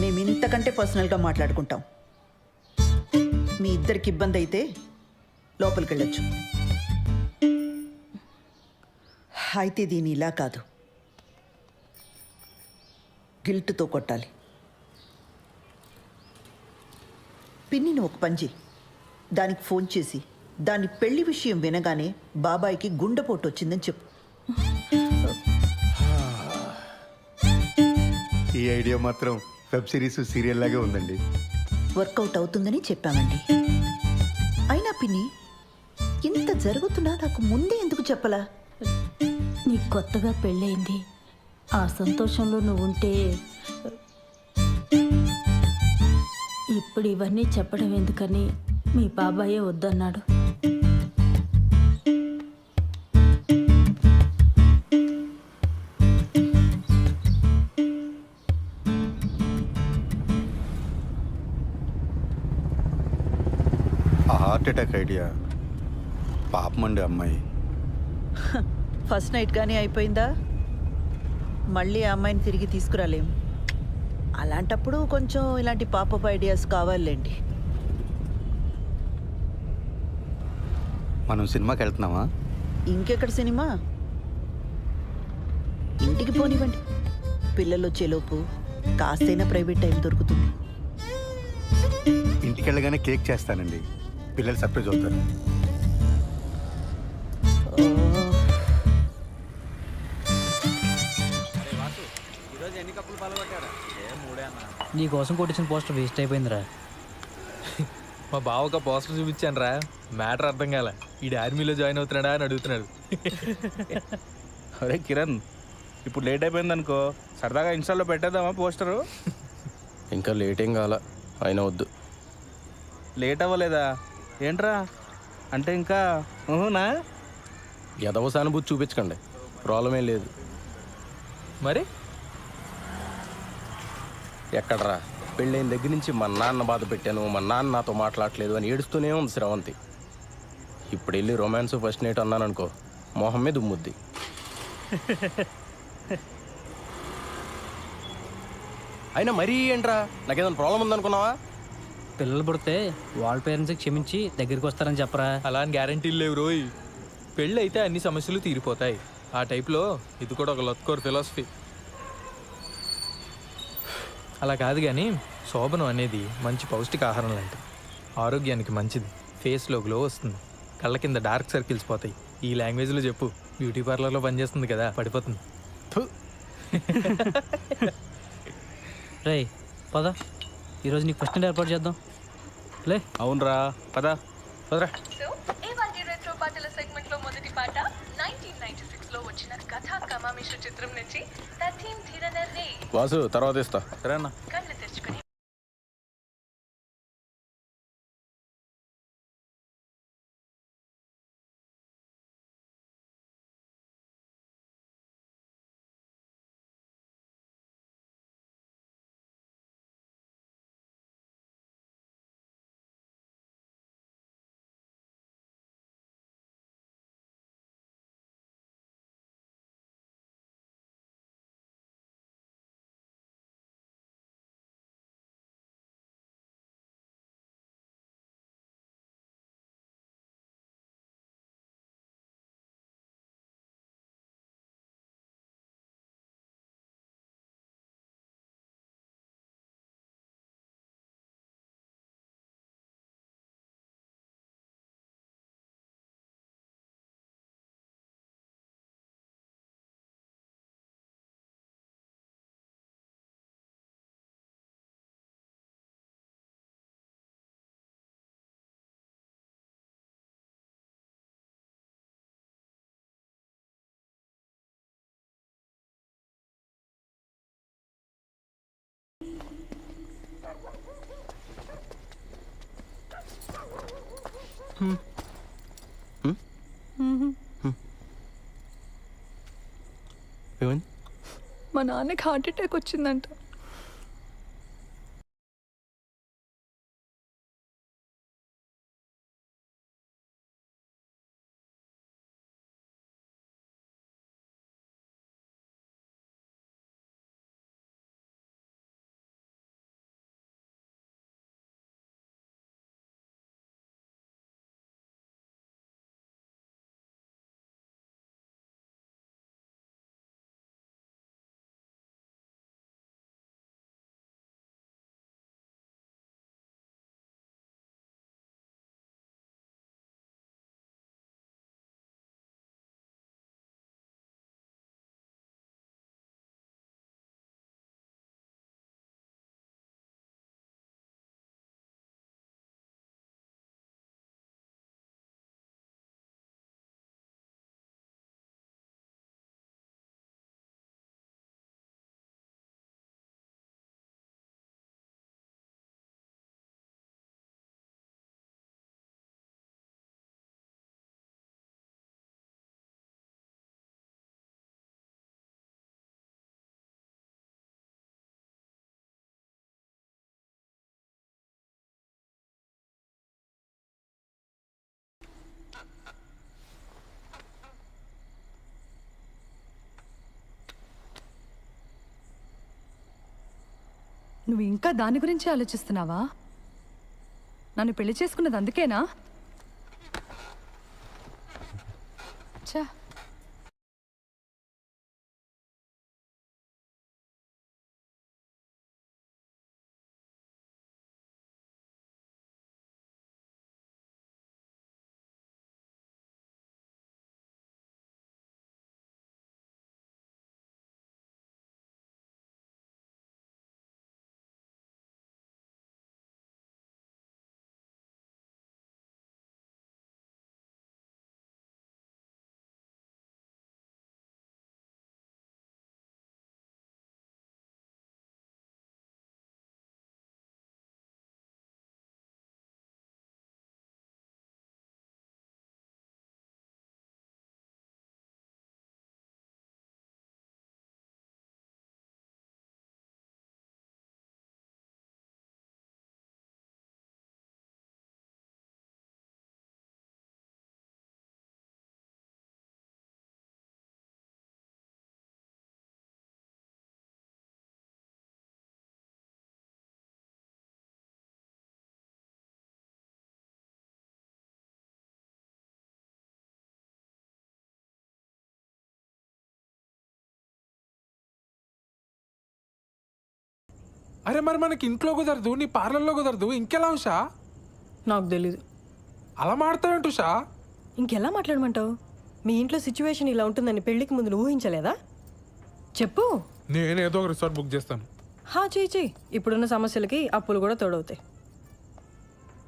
మేము ఇంతకంటే పర్సనల్గా మాట్లాడుకుంటాం. మీ ఇద్దరికి ఇబ్బంది అయితే లోపలికి వెళ్ళొచ్చు. అయితే దీని ఇలా కాదు, గిల్ట్తో కొట్టాలి. పిన్నిని ఒక పని చెయ్యి, దానికి ఫోన్ చేసి దాని పెళ్లి విషయం వినగానే బాబాయికి గుండెపోటు వచ్చిందని చెప్పు. ఈ ఐడియా మాత్రం వెబ్ సిరీస్ సీరియల్ లాగే ఉందండి. వర్కౌట్ అవుతుందని చెప్పామండి. అయినా పిన్ని, ఇంత జరుగుతున్నా నాకు ముందే ఎందుకు చెప్పలా? నీకు కొత్తగా పెళ్ళయింది, ఆ సంతోషంలో నువ్వు ఉంటే ఇప్పుడు ఇవన్నీ చెప్పడం ఎందుకని మీ బాబాయే వద్దన్నాడు. ఆ హార్ట్ అటాక్ ఐడియా పాపమండి అమ్మాయి. ఫస్ట్ నైట్ కానీ అయిపోయిందా? మళ్ళీ ఆ అమ్మాయిని తిరిగి తీసుకురాలేం. అలాంటప్పుడు కొంచెం ఇలాంటి పాపప్ ఐడియాస్ కావాలండి. మనం సినిమాకి వెళ్తున్నామా? ఇంకెక్కడ సినిమా? ఇంటికి పోనివ్వండి. పిల్లలు వచ్చేలోపు కాస్తైనా ప్రైవేట్ టైం దొరుకుతుంది. ఇంటికి వెళ్ళగానే కేక్ చేస్తానండి, పిల్లలు సర్ప్రైజ్ అవుతారు. నీ కోసం కొట్టించిన పోస్టర్ వేస్ట్ అయిపోయిందిరా. మా బావ ఒక పోస్టర్ చూపించాను రా, మ్యాటర్ అర్థం కాల. ఈ ఆర్మీలో జాయిన్ అవుతున్నాడా అని అడుగుతున్నాడు. అరే కిరణ్, ఇప్పుడు లేట్ అయిపోయింది అనుకో, సరదాగా ఇన్స్టాల్లో పెట్టేద్దామా పోస్టరు? ఇంకా లేట్ ఏం కాల, అయినా వద్దు. లేట్ అవ్వలేదా ఏంట్రా? అంటే ఇంకా ఊహునా? ఎదవ సానుభూతి చూపించకండి, ప్రాబ్లం ఏం లేదు. మరి ఎక్కడరా, పెళ్ళైన దగ్గర నుంచి మా నాన్న బాధ పెట్టాను, మా నాన్న నాతో మాట్లాడలేదు అని ఏడుస్తూనే ఉంది శ్రవంతి. ఇప్పుడు వెళ్ళి రొమాన్స్ ఫస్ట్ నైట్ అన్నాను అనుకో, మొహం మీద ఉమ్ముద్ది. అయినా మరీ ఏంట్రా, నాకేదైనా ప్రాబ్లం ఉందనుకున్నావా? పిల్లలు పుడితే వాళ్ళ పేరెంట్స్కి క్షమించి దగ్గరికి వస్తారని చెప్పరా. అలా అని గ్యారంటీలు లేవు రోయ్. పెళ్ళి అయితే అన్ని సమస్యలు తీరిపోతాయి. ఆ టైప్లో ఇది కూడా ఒక లత్కోర్ ఫిలాసఫీ. అలా కాదు కానీ శోభనం అనేది మంచి పౌష్టికాహారం లాంటిది. ఆరోగ్యానికి మంచిది, ఫేస్లో గ్లో వస్తుంది, కళ్ళ కింద డార్క్ సర్కిల్స్ పోతాయి. ఈ లాంగ్వేజ్లో చెప్పు, బ్యూటీ పార్లర్లో పనిచేస్తుంది కదా, పడిపోతుంది. రే పద, ఈరోజు నీకు ఫస్ట్ నైట్ ఏర్పాటు చేద్దాం. లే. అవునరా, పద పదరా. సెగ్మెంట్ లో మొదటి పాట 1996 లో వచ్చిన కథా కమామిష చిత్రం నుంచి వాసు తర్వాత ఇస్తా. సరేనా? ఏమైంది? మా నాన్నకి హార్ట్ అటాక్ వచ్చిందంట. నువ్వు ఇంకా దాని గురించి ఆలోచిస్తున్నావా? నన్ను పెళ్లి చేసుకున్నది అందుకేనా? చా అరే మరి మనకి ఇంట్లో కుదరదు, నీ పార్లర్లో కుదరదు, ఇంకెలా ఉషా? నాకు తెలీదు. అలా మాడతావేంటి ఉషా? ఇంకెలా మాట్లాడమంటావు? మీ ఇంట్లో సిచ్యువేషన్ ఇలా ఉంటుందని పెళ్లికి ముందు నువ్వు ఊహించలేదా? చెప్పు. నేనేదో ఒక రిసార్ట్ బుక్ చేస్తాను. చెయ్యి. ఇప్పుడున్న సమస్యలకి అప్పులు కూడా తోడవుతాయి.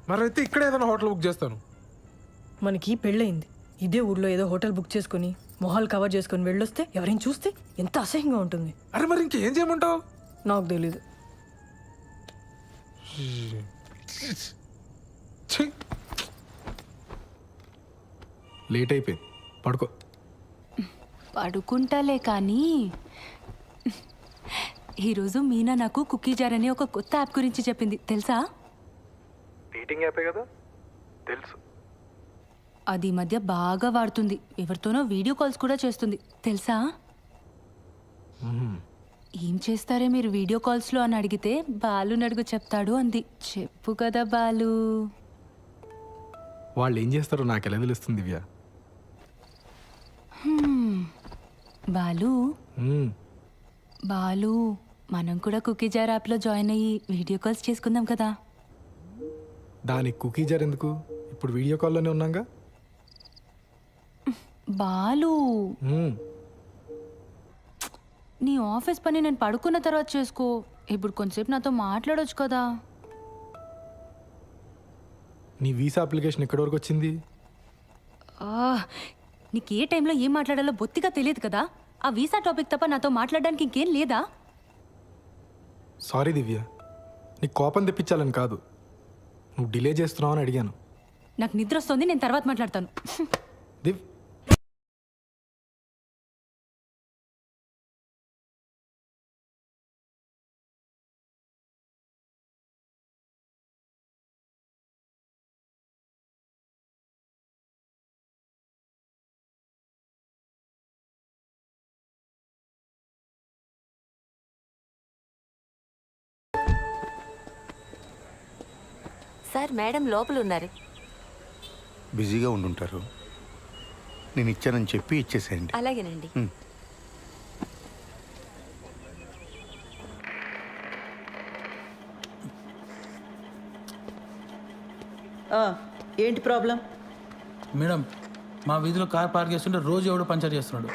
మరైతే ఇక్కడ ఏదైనా హోటల్ బుక్ చేస్తాను. మనకి పెళ్ళయింది, ఇదే ఊర్లో ఏదో హోటల్ బుక్ చేసుకుని మొహాలు కవర్ చేసుకుని వెళ్ళొస్తే ఎవరైనా చూస్తే ఎంత అసహ్యంగా ఉంటుంది. అరే మరి ఇంకేం చేయమంటావు? నాకు తెలీదు. లేట్ అయిపోయింది, పడుకో. పడుకుంటాలే కానీ ఈరోజు మీనా నాకు కుకీ జార్ అనే ఒక కొత్త యాప్ గురించి చెప్పింది, తెలుసా? డేటింగ్ యాపే కదా, తెలుసు. అది ఈ మధ్య బాగా వాడుతుంది, ఎవరితోనో వీడియో కాల్స్ కూడా చేస్తుంది, తెలుసా? ఏం చేస్తారే మీరు వీడియో కాల్స్లో అని అడిగితే బాలు నడుగు చెప్తాడు అంది. చెప్పు కదా బాలు. వాళ్ళు ఏం చేస్తారో నాకు ఎలా తెలుస్తుంది దివ్య? బాలు బాలు మనం కూడా కుకీ జార్ యాప్లో జాయిన్ అయ్యి వీడియో కాల్స్ చేసుకుందాం కదా. దానికి కుకీ జార్ ఎందుకు? ఇప్పుడు వీడియో కాల్లోనే ఉన్నాగా. బాలు నీ ఆఫీస్ పని నేను పడుకున్న తర్వాత చేసుకో, ఇప్పుడు కొంచెంసేపు నాతో మాట్లాడొచ్చు కదా. నీ వీసా అప్లికేషన్ ఎక్కడి వరకు వచ్చింది? నీకు ఏ టైంలో ఏం మాట్లాడాలో బొత్తిగా తెలియదు కదా. ఆ వీసా టాపిక్ తప్ప నాతో మాట్లాడడానికి ఇంకేం లేదా? సారీ దివ్య, నీకు కోపం తెప్పించాలని కాదు, నువ్వు డిలే చేస్తున్నావు అని అడిగాను. నాకు నిద్ర వస్తుంది, నేను తర్వాత మాట్లాడతాను. దివ్ సార్ మేడం లోపల ఉన్నారు. బిజీగా ఉండుంటారు. నేను ఇచ్చానని చెప్పి ఇచ్చేసేయండి. అలాగేనండి. ఏంటి ప్రాబ్లం? మేడం, మా వీధిలో కార్ పార్క్ చేస్తుంటే రోజు ఎవడో పంచర్ చేస్తున్నాడు.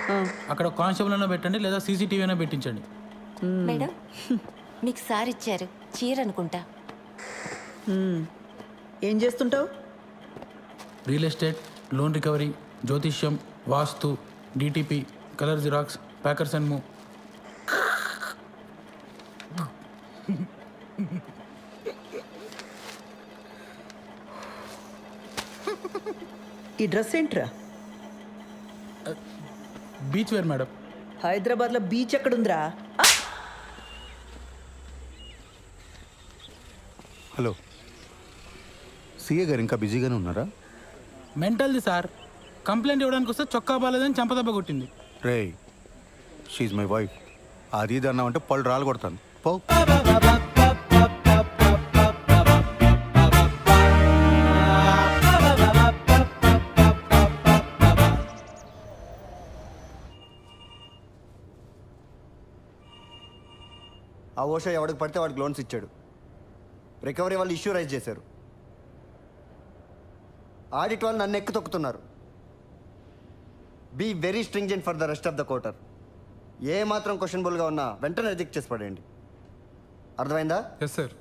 అక్కడ కానిస్టేబుల్ అయినా పెట్టండి, లేదా సీసీటీవీ అయినా పెట్టించండి. మేడం మీకు సార్ ఇచ్చారు చీర అనుకుంటా. ఏం చేస్తుంటావు? రియల్ ఎస్టేట్, లోన్ రికవరీ, జ్యోతిష్యం, vastu, DTP, colour xerox, packers and move. ఈ డ్రెస్ ఏంట్రా? Beach wear madam. హైదరాబాద్లో బీచ్ ఎక్కడుందిరా? హలో, సీఏ గారు ఇంకా బిజీగానే ఉన్నారా? మెంటల్ది సార్. కంప్లైంట్ ఇవ్వడానికి వస్తే చొక్కా బాలేదని చంపదెబ్బ కొట్టింది. రే, షీఈ్ మై వైఫ్. అది ఇది అన్నామంటే పళ్ళు రాలు కొడతాను. పో. ఆ ఓషో ఎవడికి పడితే వాడికి లోన్స్ ఇచ్చాడు. రికవరీ వాళ్ళు ఇష్యూ రైజ్ చేశారు. ఆడిట్ వాళ్ళు నన్ను ఎక్కి తొక్కుతున్నారు. Be very stringent for the rest of the quarter. ఏ మాత్రం క్వశ్చనబుల్గా ఉన్నా వెంటనే రిజెక్ట్ చేసి పడేయండి. అర్థమైందా? Yes sir.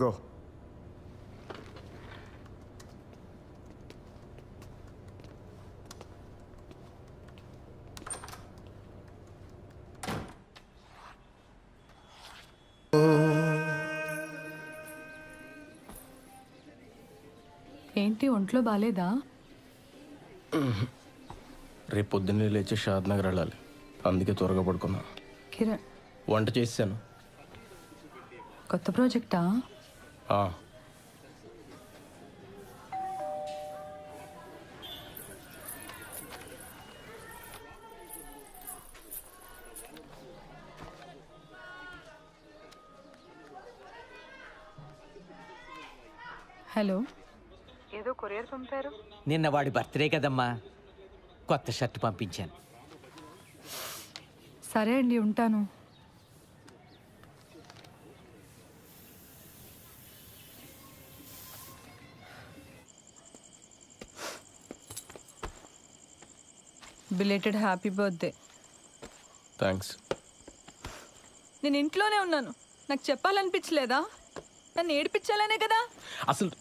గో. ఏంటి ఒంట్లో బాలేదా? రేపు పొద్దున్నే లేచి షాద్ నగర్ వెళ్ళాలి, అందుకే త్వరగా పడుకున్నా. కిరణ్, వంట చేశాను. కొత్త ప్రాజెక్టా? హలో, ఏదో కొరియర్ పంపారు. నిన్న వాడి బర్త్డే కదమ్మా, కొత్త షర్ట్ పంపించాను. సరే అండి, ఉంటాను. Belated happy birthday. థ్యాంక్స్. నేను ఇంట్లోనే ఉన్నాను, నాకు చెప్పాలనిపించలేదా? నన్ను ఏడిపించాలనే కదా. అసలు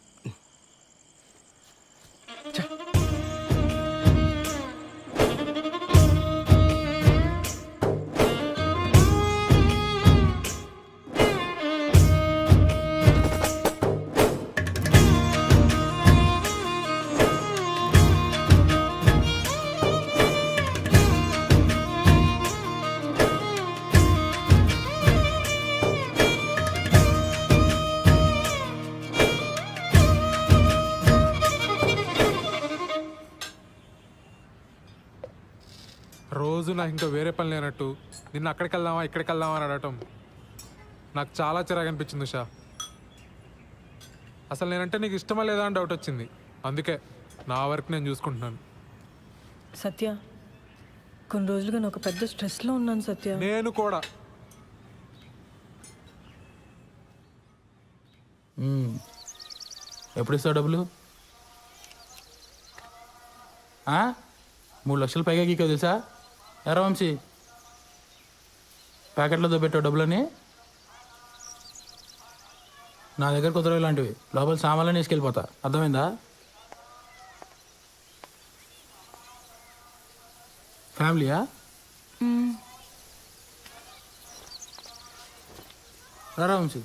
రోజు నాకు ఇంకా వేరే పని లేనట్టు నిన్న అక్కడికి వెళ్దామా ఇక్కడికి వెళ్దామా అని అడగటం నాకు చాలా చిరాకు అనిపించింది ఉషా. అసలు నేనంటే నీకు ఇష్టమా లేదా అని డౌట్ వచ్చింది. అందుకే నా వర్క్ నేను చూసుకుంటున్నాను. సత్య, కొన్ని రోజులుగా నేను ఒక పెద్ద స్ట్రెస్లో ఉన్నాను సత్య. నేను కూడా. ఎప్పుడు ఇస్తావు డబ్బులు? 3 లక్షలు పైగా గీకో తెలుసా? ఎరా వంశీ, ప్యాకెట్లో పెట్టావు డబ్బులని. నా దగ్గర కుదరవు ఇలాంటివి. లోపల సామాన్లని వేసుకెళ్ళిపోతా, అర్థమైందా? ఫ్యామిలీయా? రా వంశీ.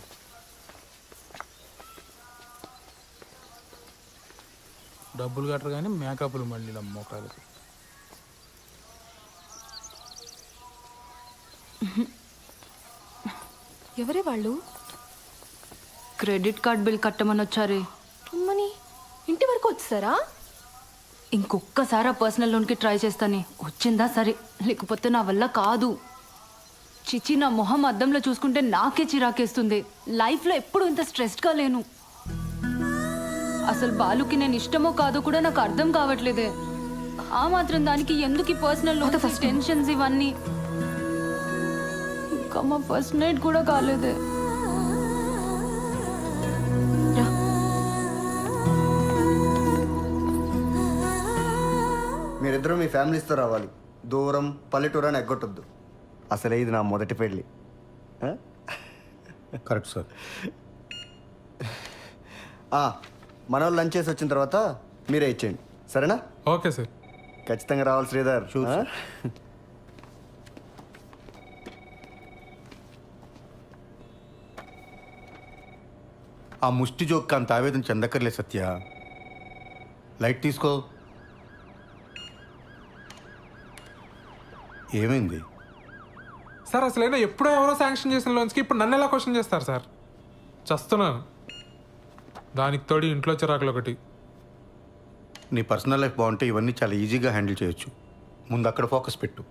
డబ్బులు కట్టరు కానీ మేకప్లు మళ్ళీ మొక్కలకి. ఎవరే వాళ్ళు? క్రెడిట్ కార్డ్ బిల్ కట్టమని వచ్చారే. అమ్మని ఇంటి వరకు వచ్చారా? ఇంకొక్కసారి ఆ పర్సనల్ లోన్కి ట్రై చేస్తానే. వచ్చిందా సరే, లేకపోతే నా వల్ల కాదు. చిచి, నా మొహం అద్దంలో చూసుకుంటే నాకే చిరాకేస్తుంది. లైఫ్లో ఎప్పుడు ఇంత స్ట్రెస్డ్గా లేను. అసలు బాలుకి నేను ఇష్టమో కాదో కూడా నాకు అర్థం కావట్లేదే. ఆ మాత్రం దానికి ఎందుకు ఈ పర్సనల్ లోన్స్, టెన్షన్స్ ఇవన్నీ? ఇంకా మా ఫస్ట్ నైట్ కూడా కాలేదే. మీరిద్దరూ మీ ఫ్యామిలీస్తో రావాలి. దూరం పల్లెటూరు అని ఎగ్గొట్టొద్దు. అసలే ఇది నా మొదటి పెళ్ళి. Correct sir. మన వాళ్ళు లంచ్ చేసి వచ్చిన తర్వాత మీరే ఇచ్చేయండి, సరేనా? Okay sir. ఖచ్చితంగా రావాలి శ్రీధర్. ఆ ముష్టి జోక్ అంత ఆవేదన చెందక్కర్లే సత్య. లైట్ తీసుకో. ఏమైంది సార్? అసలైనా ఎప్పుడో ఎవరో శాంక్షన్ చేసిన లోన్స్కి ఇప్పుడు నన్ను ఎలా క్వశ్చన్ చేస్తారు సార్? చస్తున్నాను. దానికి తోడి ఇంట్లో చిరాకులు ఒకటి. నీ పర్సనల్ లైఫ్ బాగుంటే ఇవన్నీ చాలా ఈజీగా హ్యాండిల్ చేయొచ్చు. ముందు అక్కడ ఫోకస్ పెట్టు.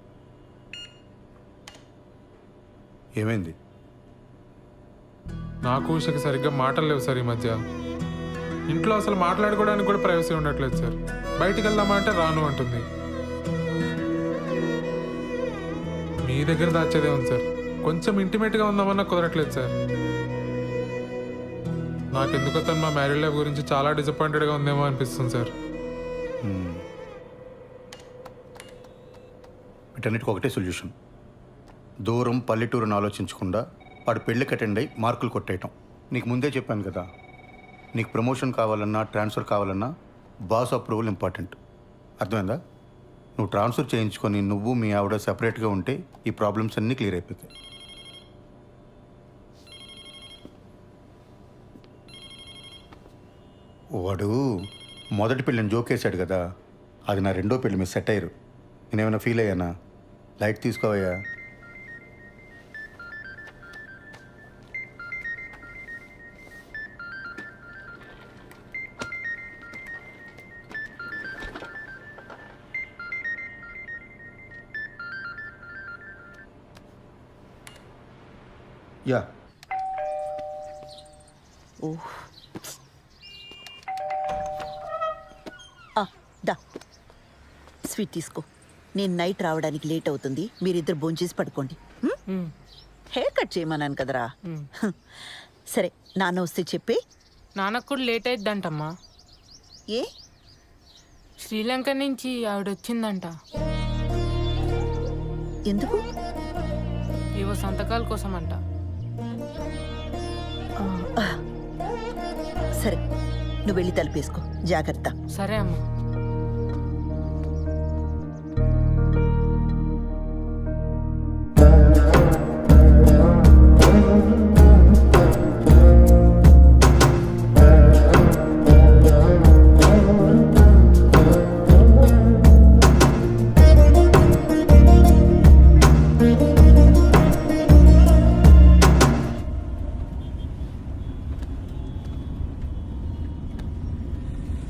ఏమైంది? నాకు ఉషకి సరిగ్గా మాటలు లేవు సార్ ఈ మధ్య. ఇంట్లో అసలు మాట్లాడుకోవడానికి కూడా ప్రైవసీ ఉండట్లేదు సార్. బయటికి వెళ్దామా అంటే రాను అంటుంది. మీ దగ్గర దాచేదే ఉంది సార్. కొంచెం ఇంటిమేట్గా ఉందామన్నా కుదరట్లేదు సార్. నాకెందుకో తను మా మ్యారీడ్ లైఫ్ గురించి చాలా డిసప్పాయింటెడ్గా ఉందేమో అనిపిస్తుంది సార్. వీటన్నిటికి ఒకటే సొల్యూషన్. దూరం పల్లెటూరుని ఆలోచించకుండా వాడు పెళ్ళికి అటెండ్ అయ్యి మార్కులు కొట్టేయటం. నీకు ముందే చెప్పాను కదా, నీకు ప్రమోషన్ కావాలన్నా ట్రాన్స్ఫర్ కావాలన్నా బాస్ అప్రూవల్ ఇంపార్టెంట్. అర్థమైందా? నువ్వు ట్రాన్స్ఫర్ చేయించుకొని నువ్వు మీ ఆవిడ సెపరేట్గా ఉంటే ఈ ప్రాబ్లమ్స్ అన్నీ క్లియర్ అయిపోతాయి. వాడు మొదటి పెళ్ళిని జోకేశాడు కదా, అది నా రెండో పెళ్ళి మీద సెట్ అయ్యారు. నేనేమైనా ఫీల్ అయ్యానా? లైట్ తీసుకోవయ్యా. యా. దా స్వీట్ తీసుకో. నేను నైట్ రావడానికి లేట్ అవుతుంది. మీరిద్దరు భోంచేసి పడుకోండి. హెయిర్ కట్ చేయమన్నాను కదరా. సరే, నాన్న వస్తే చెప్పి. నాన్నకు కూడా లేట్ అయిద్దంటమ్మా. ఏ? శ్రీలంక నుంచి ఆవిడ వచ్చిందంట. ఎందుకు? ఏవో సంతకాల కోసం అంట. సరే, నువ్వు వెళ్ళి తలుపేసుకో. జాగ్రత్త. సరే అమ్మా.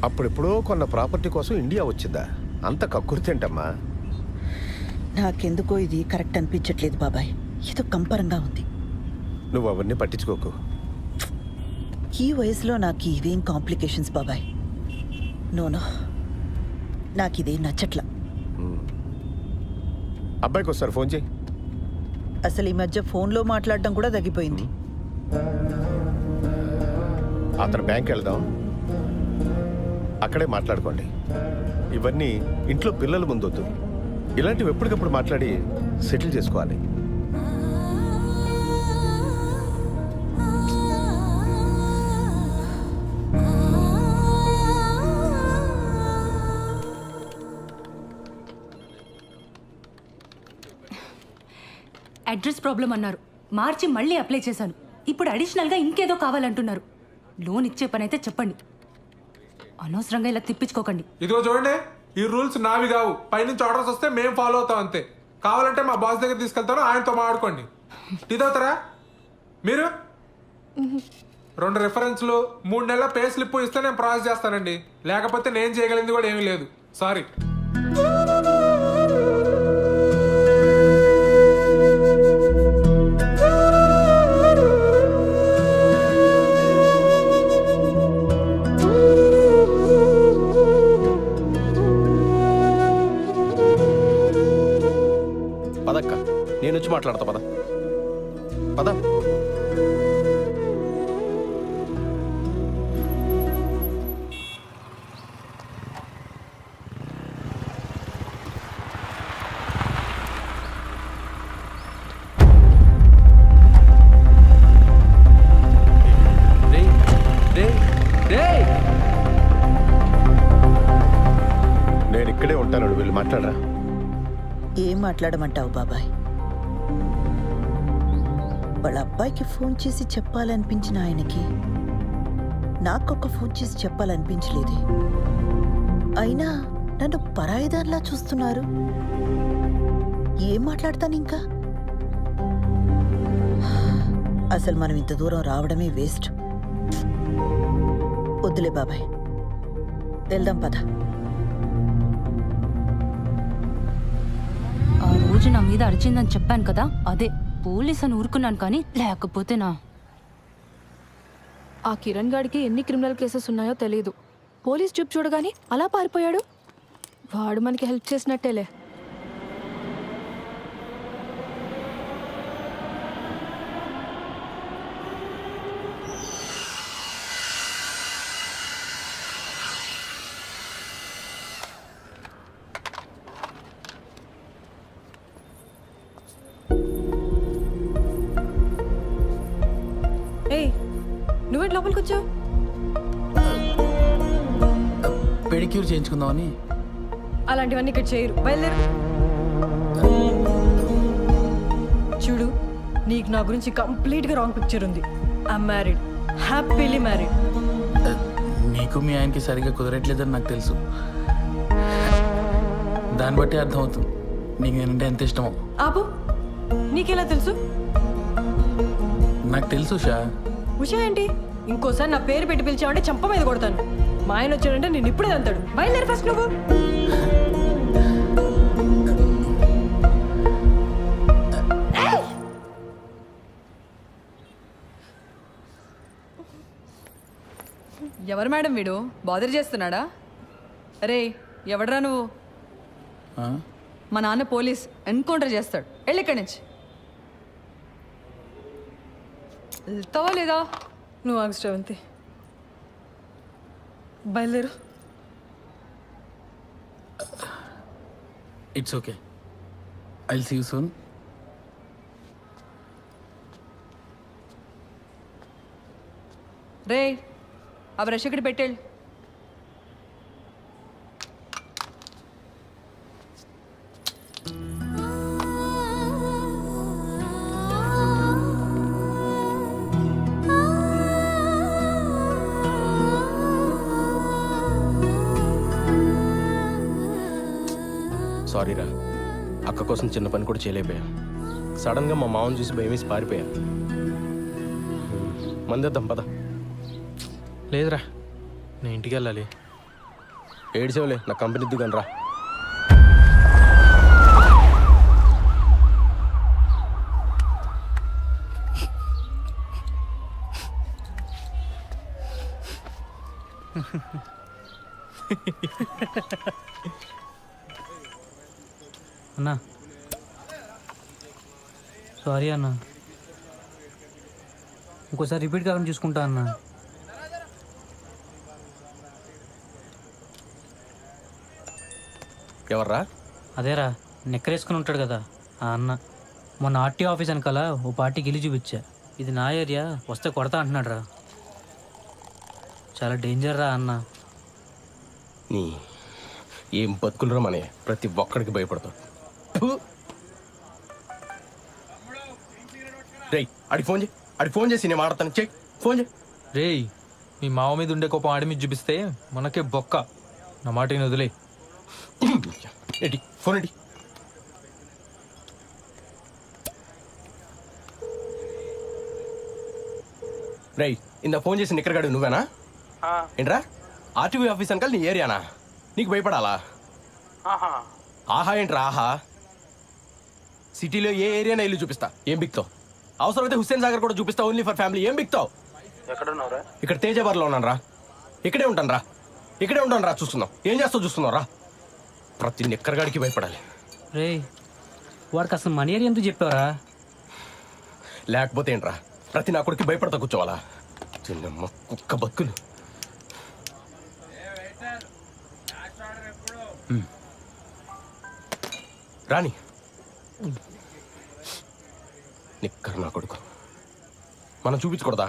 అప్పుడెప్పుడో కొన్న ప్రాపర్టీ కోసం ఇండియా వచ్చిందా? అంత కక్కుర్తేంటమ్మా? నాకెందుకో ఇది కరెక్ట్ అనిపించట్లేదు బాబాయ్. ఏదో కంపరంగా ఉంది. నువ్వు అవన్నీ పట్టించుకోకు. ఈ వయసులో నాకు ఇవేం కాంప్లికేషన్స్ బాబాయ్. నోనో, నాకు ఇదే నచ్చట్లా. అబ్బాయికి ఒకసారి ఫోన్ చేయి. అసలు ఈ మధ్య ఫోన్లో మాట్లాడడం కూడా తగ్గిపోయింది. అతను బ్యాంక్ వెళ్దాం, అక్కడే మాట్లాడుకోండి. ఇవన్నీ ఇంట్లో పిల్లల ముందొద్దు. ఇలాంటివి ఎప్పటికప్పుడు మాట్లాడి సెటిల్ చేసుకోవాలి. అడ్రస్ ప్రాబ్లం అన్నారు, మార్చి మళ్ళీ అప్లై చేశాను. ఇప్పుడు అడిషనల్గా ఇంకేదో కావాలంటున్నారు. లోన్ ఇచ్చే పని అయితే చెప్పండి. అనవసరంగా ఇలా తిప్పించుకోకండి. ఇదిగో చూడండి, ఈ రూల్స్ నావి కావు. పైనుంచి ఆర్డర్స్ వస్తే మేము ఫాలో అవుతాం అంతే. కావాలంటే మా బాస్ దగ్గర తీసుకెళ్తాను, ఆయనతో మాట్లాడుకోండి. టీ తాగుతారా మీరు? 2 రిఫరెన్స్లు 3 నెలల పే స్లిప్ ఇస్తే నేను ప్రాసెస్ చేస్తానండి. లేకపోతే నేను చేయగలిగింది కూడా ఏమీ లేదు. సారీ. పదక్క, నేను వచ్చి మాట్లాడతా. పద పద. నేను ఇక్కడే ఉంటాను, వీళ్ళు మాట్లాడరా. ఏం మాట్లాడమంటావు బాబాయ్? వాళ్ళ అబ్బాయికి ఫోన్ చేసి చెప్పాలనిపించిన ఆయనకి నాకొక ఫోన్ చేసి చెప్పాలనిపించలేదే. అయినా నన్ను పరాయిదానిలా చూస్తున్నారు. ఏం మాట్లాడతాను ఇంకా? అసలు మనం ఇంత దూరం రావడమే వేస్ట్. వద్దులే బాబాయ్, వెళ్దాం పద. ఆ రోజు నా మీద అరిచిందని చెప్పాను కదా, అదే పోలీస్ అని ఊరుకున్నాను. కానీ లేకపోతే ఆ కిరణ్ గాడికి ఎన్ని క్రిమినల్ కేసెస్ ఉన్నాయో తెలియదు. పోలీస్ చూపు చూడగానే అలా పారిపోయాడు. వాడు మనకి హెల్ప్ చేసినట్టేలే. నువ్వేంటి లోపలికి వచ్చావు? పెడిక్యూర్ చేయించుకుందామని. అలాంటివన్నీ ఇక్కడ చేయరు, బయలుదేరు. చూడు, నీకు నా గురించి కంప్లీట్గా రాంగ్ పిక్చర్ ఉంది. I'm married, happily married. నీకు మీ ఆయనకి సరిగ్గా కుదరట్లేదని నాకు తెలుసు. దాన్ని బట్టి అర్థమవుతుంది నీకు నేనంటే ఎంత ఇష్టమో. ఆపు, నీకెలా తెలుసు? నాకు తెలుసు షా. ఉషా ఏంటి? ఇంకోసారి నా పేరు పెట్టి పిలిచావంటే చంప మీద కొడతాను. మా ఆయన వచ్చాడంటే నేను ఇప్పుడే అంతాడు. బయలుదేరి ఫస్ట్ నువ్వు. ఎవరు మేడం వీడు? బాదర్ చేస్తున్నాడా? అరే ఎవడరా నువ్వు? మా నాన్న పోలీస్, ఎన్కౌంటర్ చేస్తాడు. వెళ్ళి ఇక్కడి నుంచి. వెళ్తావా లేదా? నువ్వు ఆగు శ్రవంతి, బయలుదేరు. It's okay, I will see you soon. రే ఆ బ్రష్ ఇక్కడ పెట్టేళ్ళు. సారీరా, అక్క కోసం చిన్న పని కూడా చేయలేకపోయా. సడన్గా మా మామని చూసి భయం వేసి పారిపోయా. మందేద్దాం పద. లేదురా, నేను ఇంటికి వెళ్ళాలి. ఏడ్చేవలే, నా కంపెనీ దిగాను రా. అన్నా సారీ అన్నా, ఇంకోసారి రిపీట్ కాకుండా చూసుకుంటా అన్నా. ఎవర్రా? అదేరా, నెక్కరేసుకుని ఉంటాడు కదా ఆ అన్న. మొన్న ఆర్టీ ఆఫీస్ వెనకాల ఓ పార్టీకి ఇల్లు చూపించా. ఇది నా ఏరియా, వస్తే కొడతా అంటున్నాడు రా. చాలా డేంజర్ రా అన్న. నీ ఏం బతుకులరా మనే, ప్రతి ఒక్కడికి భయపడతావు. రేయ్ అడిగి ఫోన్ చేయి, అడిగి ఫోన్ చేసి నేను మాట్లాడతాను. చెక్ ఫోన్ చేయి. రేయ్ మీ మావ మీద ఉండే కోపం ఆడి మీద చూపిస్తే మనకే బొక్క. నా మాటని వదిలే. ఎడి ఫోన్ ఎడి. రై ఇందా ఫోన్ చేసి నిక్కరగాడు నువ్వేనా? ఏంట్రా ఆర్టీవీ ఆఫీస్ అంకల్ నీ ఏరియానా? నీకు భయపడాలా? ఆహా ఏంట్రా ఆహా? సిటీలో ఏ ఏరియానా ఇల్లు చూపిస్తా, ఏం బిక్తావు? అవసరమైతే హుస్సేన్ సాగర్ కూడా చూపిస్తా, ఓన్లీ ఫర్ ఫ్యామిలీ. ఏం బిక్తావు? ఇక్కడ తేజాబార్లో ఉన్నాను రా. ఇక్కడే ఉంటాను రా, ఇక్కడే ఉంటాను రా. చూస్తున్నావు ఏం చేస్తావు, చూస్తున్నావు రా. ప్రతి నిక్కరగాడికి భయపడాలి. రే వాడికి అసలు మనీ ఏరియా ఎందుకు చెప్పావరా? లేకపోతే ఏంట్రా ప్రతి నా కొడుకు భయపడతా కూర్చోవాలా? చిన్నమ్మ కుక్క బతుకులు. రాని నిక్కర్ నా కొడుకు మనం చూపించకూడదా?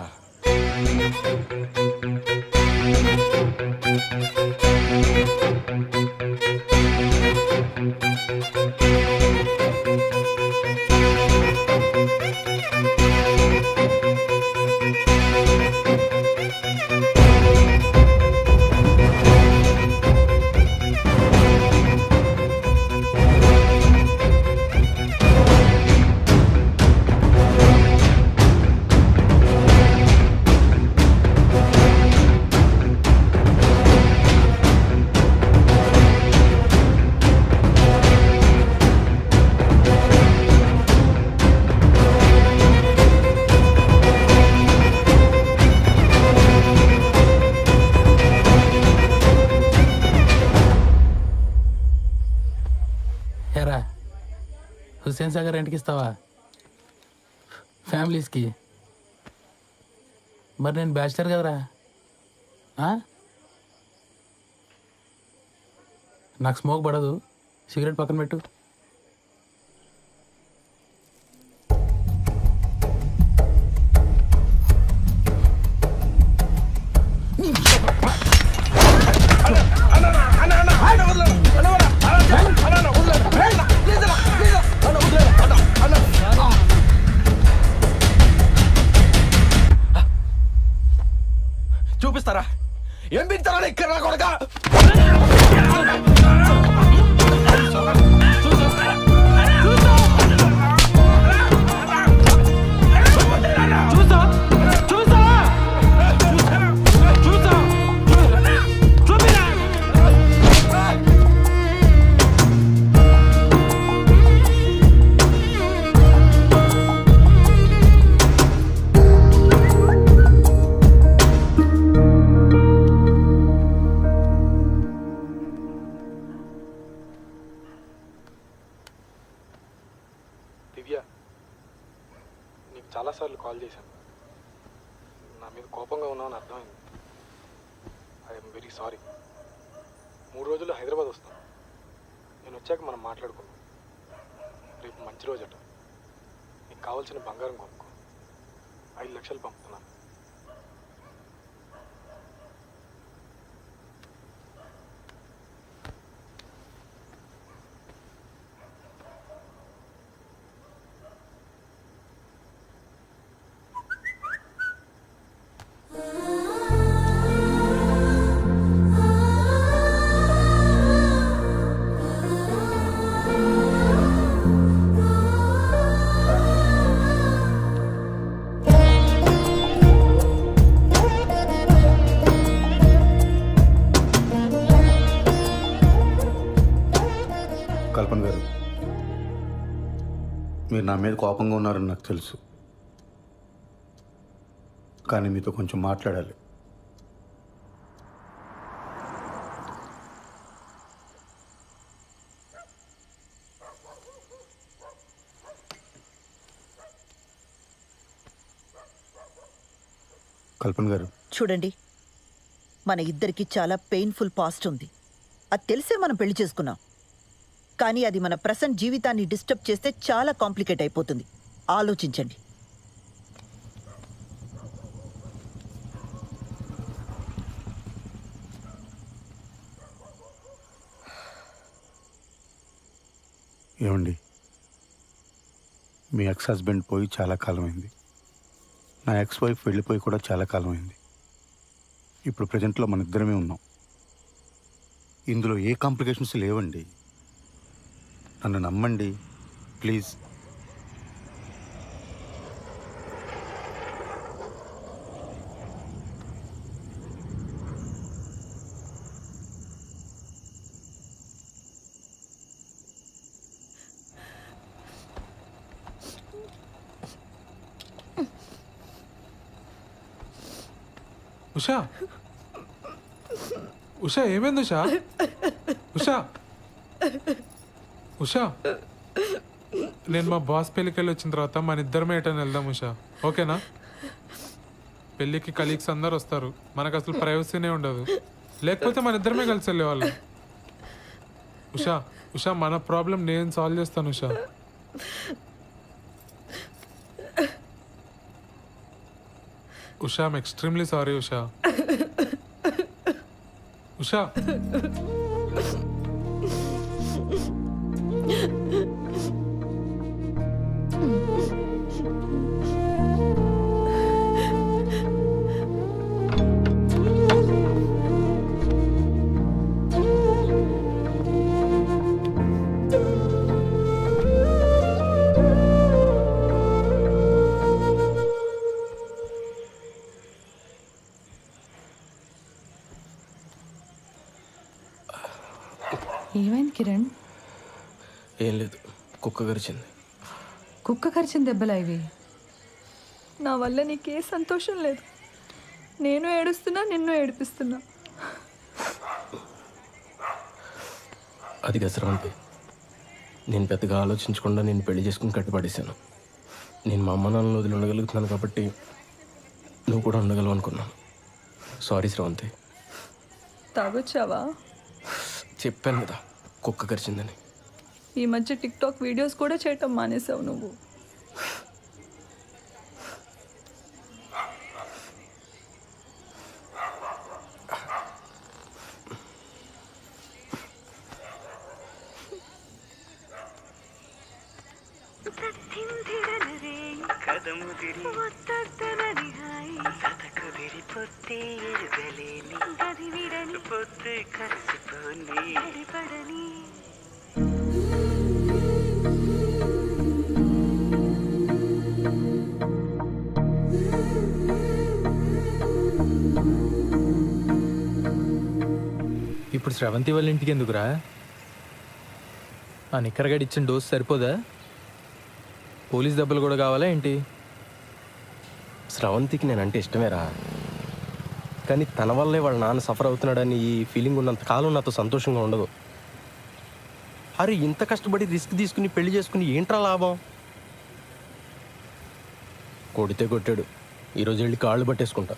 ఏరా హుస్సేన్ సాగర్ రెంట్కి ఇస్తావా ఫ్యామిలీస్కి? మరి నేను బ్యాచిలర్ కదరా. నాకు స్మోక్ పడదు, సిగరెట్ పక్కన పెట్టు. చూపిస్తారా ఏం బిగుతారా ఇక్కడ నా కొడుక? దివ్య, నీకు చాలాసార్లు కాల్ చేశాను. నా మీద కోపంగా ఉన్నావని అర్థమైంది. I'm very sorry. 3 రోజుల్లో హైదరాబాద్ వస్తాను. నేను వచ్చాక మనం మాట్లాడుకుందాం. రేపు మంచి రోజట. నీకు కావాల్సిన బంగారం కొనుక్కో. 5 లక్షలు పంపుతున్నాను. కల్పన గారు, మీరు నా మీద కోపంగా ఉన్నారని నాకు తెలుసు, కానీ మీతో కొంచెం మాట్లాడాలి. కల్పన గారు, చూడండి, మన ఇద్దరికి చాలా పెయిన్ఫుల్ పాస్ట్ ఉంది. అది తెలిసే మనం పెళ్లి చేసుకున్నాం. కానీ అది మన ప్రెసెంట్ జీవితాన్ని డిస్టర్బ్ చేస్తే చాలా కాంప్లికేట్ అయిపోతుంది. ఆలోచించండి. ఏమండి, మీ ఎక్స్ హస్బెండ్ పోయి చాలా కాలమైంది. నా ఎక్స్ వైఫ్ వెళ్ళిపోయి కూడా చాలా కాలమైంది. ఇప్పుడు ప్రజెంట్లో మన ఇద్దరమే ఉన్నాం. ఇందులో ఏ కాంప్లికేషన్స్ లేవండి. నన్ను నమ్మండి ప్లీజ్. ఉషా ఉషా ఏమైంది ఉషా? ఉషా ఉషా నేను మా బాస్ పెళ్ళికి వెళ్ళి వచ్చిన తర్వాత మన ఇద్దరమే ఎటని వెళ్దాం ఉషా, ఓకేనా? పెళ్ళికి కలీగ్స్ అందరు వస్తారు, మనకు అసలు ప్రైవసీనే ఉండదు. లేకపోతే మన ఇద్దరమే కలిసి వెళ్ళేవాళ్ళం. ఉషా ఉషా మన ప్రాబ్లం నేను సాల్వ్ చేస్తాను Usha. Usha I'm extremely sorry Usha. Usha ఏమైంది కిరణ్? ఏం లేదు, కుక్క గరిచింది. కుక్క కరిచిన దెబ్బలా ఇవి? నా వల్ల నీకే సంతోషం లేదు. నేను ఏడుస్తున్నా, నిన్ను ఏడిపిస్తున్నా. అది గసరంటే నేను పెద్దగా ఆలోచించకుండా నేను పెళ్లి చేసుకుని కట్టుపడేశాను. నేను మా అమ్మ నాన్నలు వదిలి ఉండగలుగుతున్నాను కాబట్టి నువ్వు కూడా ఉండగలవు అనుకున్నాను. సారీ శ్రవంతి. తాగొచ్చావా? చెప్పాను కదా కుక్క కరిచిందని. ఈ మధ్య టిక్టాక్ వీడియోస్ కూడా చేయటం మానేసావు నువ్వు. ఇప్పుడు శ్రవంతి వాళ్ళ ఇంటికి ఎందుకురా? ఆ నిక్కరగడి ఇచ్చిన డోస్ సరిపోదా? పోలీస్ దెబ్బలు కూడా కావాలా ఏంటి? స్రవంతికి నేనంటే ఇష్టమేరా, కానీ తన వల్లే వాళ్ళ నాన్న సఫర్ అవుతున్నాడని ఈ ఫీలింగ్ ఉన్నంత కాలం నాతో సంతోషంగా ఉండదు. అరే ఇంత కష్టపడి రిస్క్ తీసుకుని పెళ్లి చేసుకుని ఏంట్రా లాభం? కొడితే కొట్టాడు, ఈరోజు వెళ్ళి కాళ్ళు పట్టేసుకుంటా.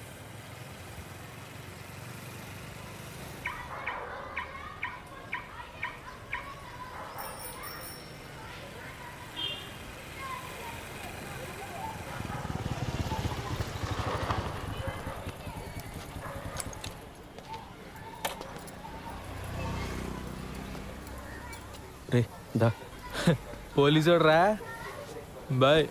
రే దా. పోలీసు రా. బాయ్.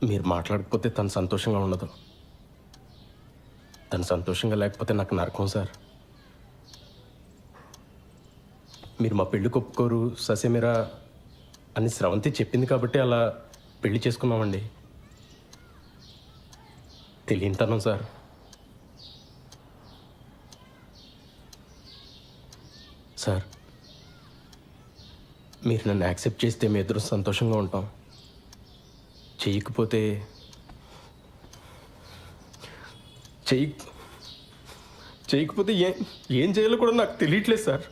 మీరు మాట్లాడకపోతే తను సంతోషంగా ఉండదు. తను సంతోషంగా లేకపోతే నాకు నరకం సార్. మీరు మా పెళ్ళికి ఒప్పుకోరు ససేమిరా అని స్రవంతి చెప్పింది కాబట్టి అలా పెళ్లి చేసుకున్నామండి. తెలియనితనం సార్. సార్ మీరు నన్ను యాక్సెప్ట్ చేస్తే మీ ఇద్దరు సంతోషంగా ఉంటాం. చేయకపోతే ఏం చేయాలో కూడా నాకు తెలియట్లేదు సార్.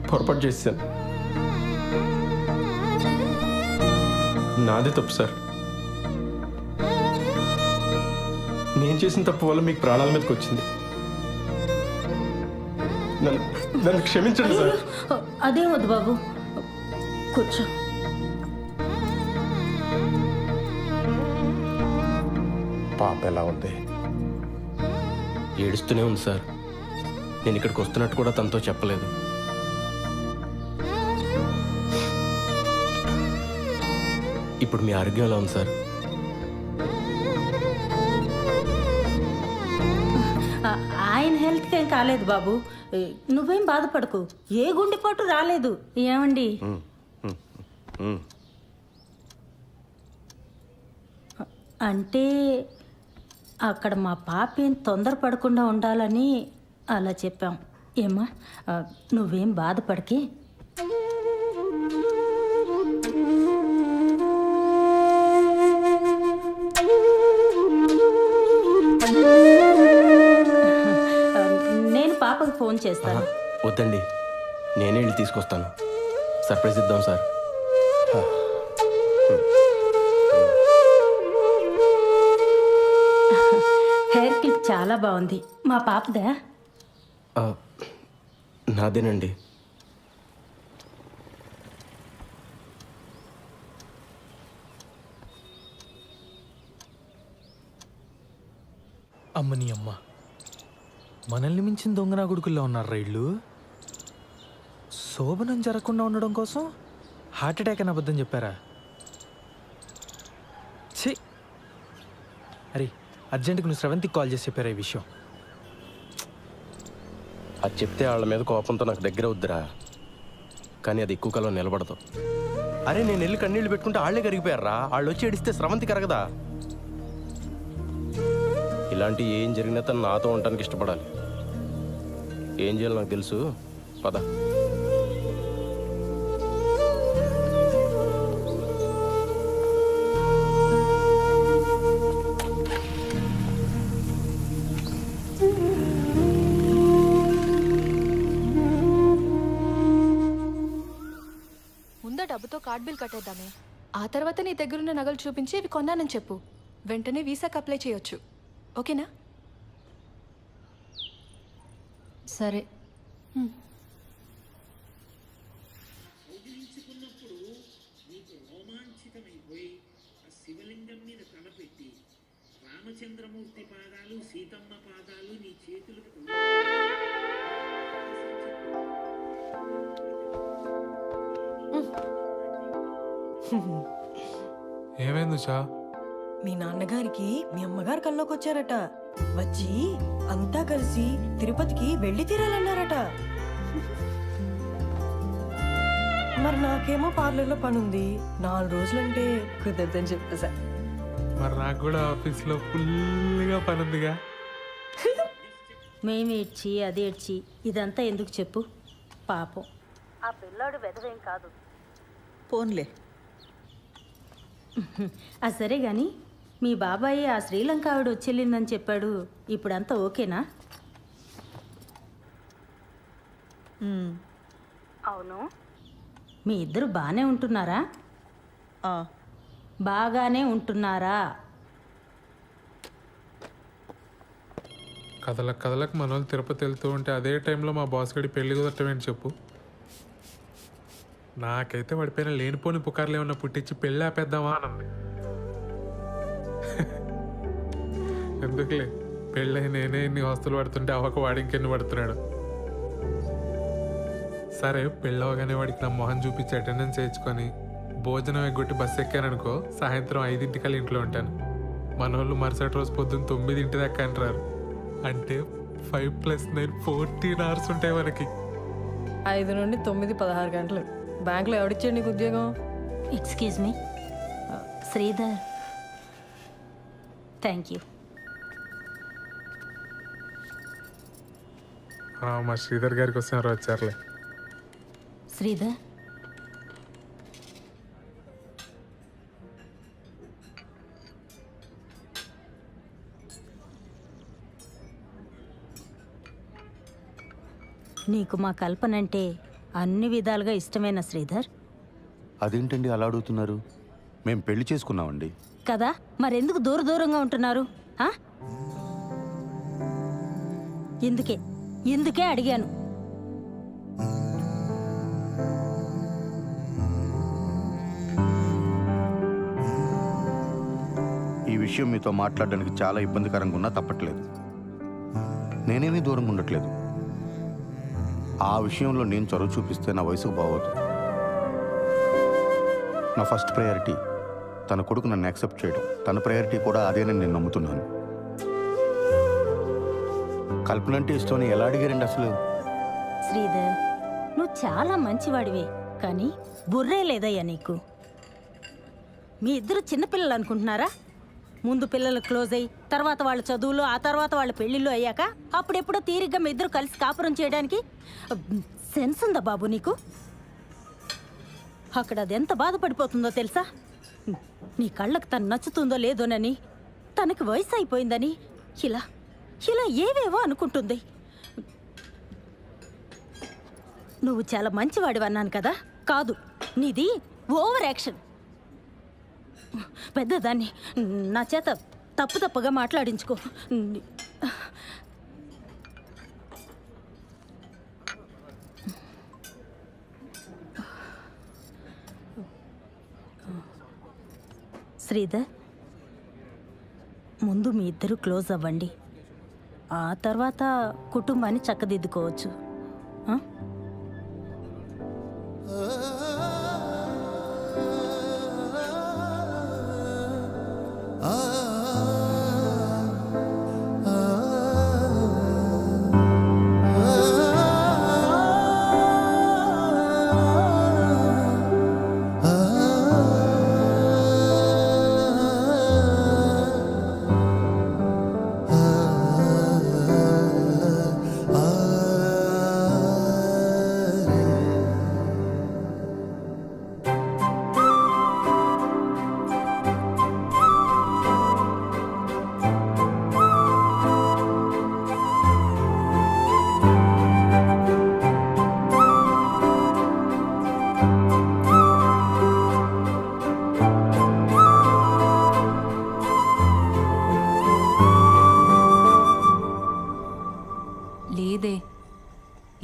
పొరపాటు చేశాను, నాదే తప్పు సార్. నేను చేసిన తప్పు వల్ల మీకు ప్రాణాల మీదకి వచ్చింది. నన్ను క్షమించండి సార్. అదేం వద్దు బాబు, కూర్చో. పాప ఎలా ఉంది? ఏడుస్తూనే ఉంది సార్. నేను ఇక్కడికి వస్తున్నట్టు కూడా తనతో చెప్పలేదు. ఇప్పుడు మీ ఆరోగ్యం ఎలా ఉంది సార్? ఆయన హెల్త్కి ఏం కాలేదు బాబు, నువ్వేం బాధపడకు. ఏ గుండెపోటు రాలేదు. ఏమండి? అంటే అక్కడ మా పాప ఏం తొందరపడకుండా ఉండాలని అలా చెప్పాం. ఏమ్మా, నువ్వేం బాధపడకే. నేను పాపకు ఫోన్ చేస్తాను. వద్దండి, నేనే వెళ్ళి తీసుకొస్తాను. సర్ప్రైజ్ ఇద్దాం సార్. హెయిర్ క్లిప్ చాలా బాగుంది. మా పాపదా? నాదేనండి. అమ్మని అమ్మ, మనల్ని మించిన దొంగనా కొడుకుల్లో ఉన్నారు రైళ్ళు. శోభనం జరగకుండా ఉండడం కోసం హార్ట్ అటాక్ అని అబద్ధం చెప్పారా? ఛీ! అరే, అర్జెంటుగా నువ్వు శ్రవంతికి కాల్ చేసి చెప్పారా ఈ విషయం? అది చెప్తే వాళ్ళ మీద కోపంతో నాకు దగ్గర వద్దురా, కానీ అది ఎక్కువ కాలం నిలబడదు. అరే, నేను వెళ్ళి కన్నీళ్ళు పెట్టుకుంటే వాళ్ళే కరిగిపోయారా. వాళ్ళు వచ్చి ఏడిస్తే శ్రవంతి కరగదా? ఇలాంటి ఏం జరిగినా తను నాతో ఉండటానికి ఇష్టపడాలి. ఏం చేయాలో నాకు తెలుసు. పద. ముందా డబ్బుతో కార్డ్ బిల్ కట్టేద్దామే. ఆ తర్వాత నీ దగ్గరున్న నగలు చూపించి ఇవి కొన్నానని చెప్పు. వెంటనే వీసాకి అప్లై చేయొచ్చు. ఓకేనా? సరే. శివలింగం మీద తలపెట్టి రామచంద్రమూర్తి పాదాలు సీతమ్మ పాదాలు నీ చేతులకు ఏమైంది ఉషా? మీ నాన్నగారికి మీ అమ్మగారు కల్లోకి వచ్చారట. వచ్చి అంతా కలిసి తిరుపతికి వెళ్ళి తీరాలన్నారట. మరి నాకేమో పార్లర్లో పనుంది. 4 రోజులంటే కుదరదని చెప్పేసా. మరి నాకు కూడా ఆఫీస్లో ఫుల్గా పని ఉందిగా. మేము ఏడ్చి అది ఏడ్చి ఇదంతా ఎందుకు చెప్పు? పాపం ఆ పిల్లాడు వెదవేం కాదు. పోన్లే. సరే గాని మీ బాబాయ్ ఆ శ్రీలంక ఆవిడ వచ్చేళ్ళిందని చెప్పాడు. ఇప్పుడంతా ఓకేనా? అవును. మీ ఇద్దరు బాగానే ఉంటున్నారా? బాగానే ఉంటున్నారా? కథలకు మన వాళ్ళు తిరుపతి వెళ్తూ ఉంటే అదే టైంలో మా బాస్ గడి పెళ్లి కుదరటం ఏంటి చెప్పు? నాకైతే పడిపోయిన లేనిపోని పుకార్లు ఏమన్నా పుట్టించి పెళ్ళి ఆపేద్దామా అనంది. ఎందుకులే, పెళ్ళై నేనే ఇన్ని వస్తువులు పడుతుంటే అవ్వక వాడు ఇంకెన్ని పడుతున్నాడు. సరే, పెళ్ళవగానే వాడికి నా మొహం చూపించి అటెండెన్స్ వేయించుకొని భోజనం ఎగ్గొట్టి బస్సు ఎక్కాననుకో, సాయంత్రం 5 ఇంట్లో ఉంటాను. మన వాళ్ళు మరుసటి రోజు పొద్దున్న 9 దాకా అంటారు. అంటే 5 + 9 14 hours ఉంటాయి మనకి. 5 నుండి 9 16 గంటలు. బ్యాంక్లో ఎవడిచ్చాడు నీకు ఉద్యోగం? Excuse me Sridhar. Thank you. మా శ్రీధర్ గారికి వస్తున్నారు, వచ్చారులే. శ్రీధర్, నీకు మా కల్పన అంటే అన్ని విధాలుగా ఇష్టమేనా శ్రీధర్? అదేంటండి అలా అడుగుతున్నారు? మేము పెళ్లి చేసుకున్నామండి. కదా, మరెందుకు దూరంగా ఉంటున్నారు? ఆ? ఎందుకే అడిగాను. ఈ విషయం మీతో మాట్లాడడానికి చాలా ఇబ్బందికరంగా ఉన్నా తప్పట్లేదు. నేనేమీ దూరంగా ఉండట్లేదు. ఆ విషయంలో నేను చొరవ చూపిస్తే నా వయసుకు బాగోదు. నా ఫస్ట్ ప్రయారిటీ తన కొడుకు నన్ను యాక్సెప్ట్ చేయడం. తన ప్రయారిటీ కూడా అదేనని నేను నమ్ముతున్నాను. కల్పన అంటే ఇష్టం ఎలా అడిగారండి అసలు? శ్రీధర్, నువ్వు చాలా మంచివాడివే, కానీ బుర్రే లేదయ్యా నీకు. మీ ఇద్దరు చిన్నపిల్లలు అనుకుంటున్నారా? ముందు పిల్లలు క్లోజ్ అయ్యి తర్వాత వాళ్ళ చదువులు, ఆ తర్వాత వాళ్ళ పెళ్ళిళ్ళు అయ్యాక అప్పుడెప్పుడో తీరిగ్గా మీ ఇద్దరు కలిసి కాపురం చేయడానికి సెన్స్ ఉందా బాబు నీకు? అక్కడ అది ఎంత బాధపడిపోతుందో తెలుసా? నీ కళ్ళకు తను నచ్చుతుందో లేదోనని, తనకి వయసు అయిపోయిందని ఇలా ఇలా ఏవేవో అనుకుంటుంది. నువ్వు చాలా మంచివాడివి అన్నాను కదా, కాదు, నీది ఓవర్ యాక్షన్. పెద్దదాన్ని నా చేత తప్పుగా మాట్లాడించుకో. శ్రీధర్, ముందు మీ ఇద్దరు క్లోజ్ అవ్వండి, ఆ తర్వాత కుటుంబాన్ని చక్కదిద్దుకోవచ్చు. లేదే,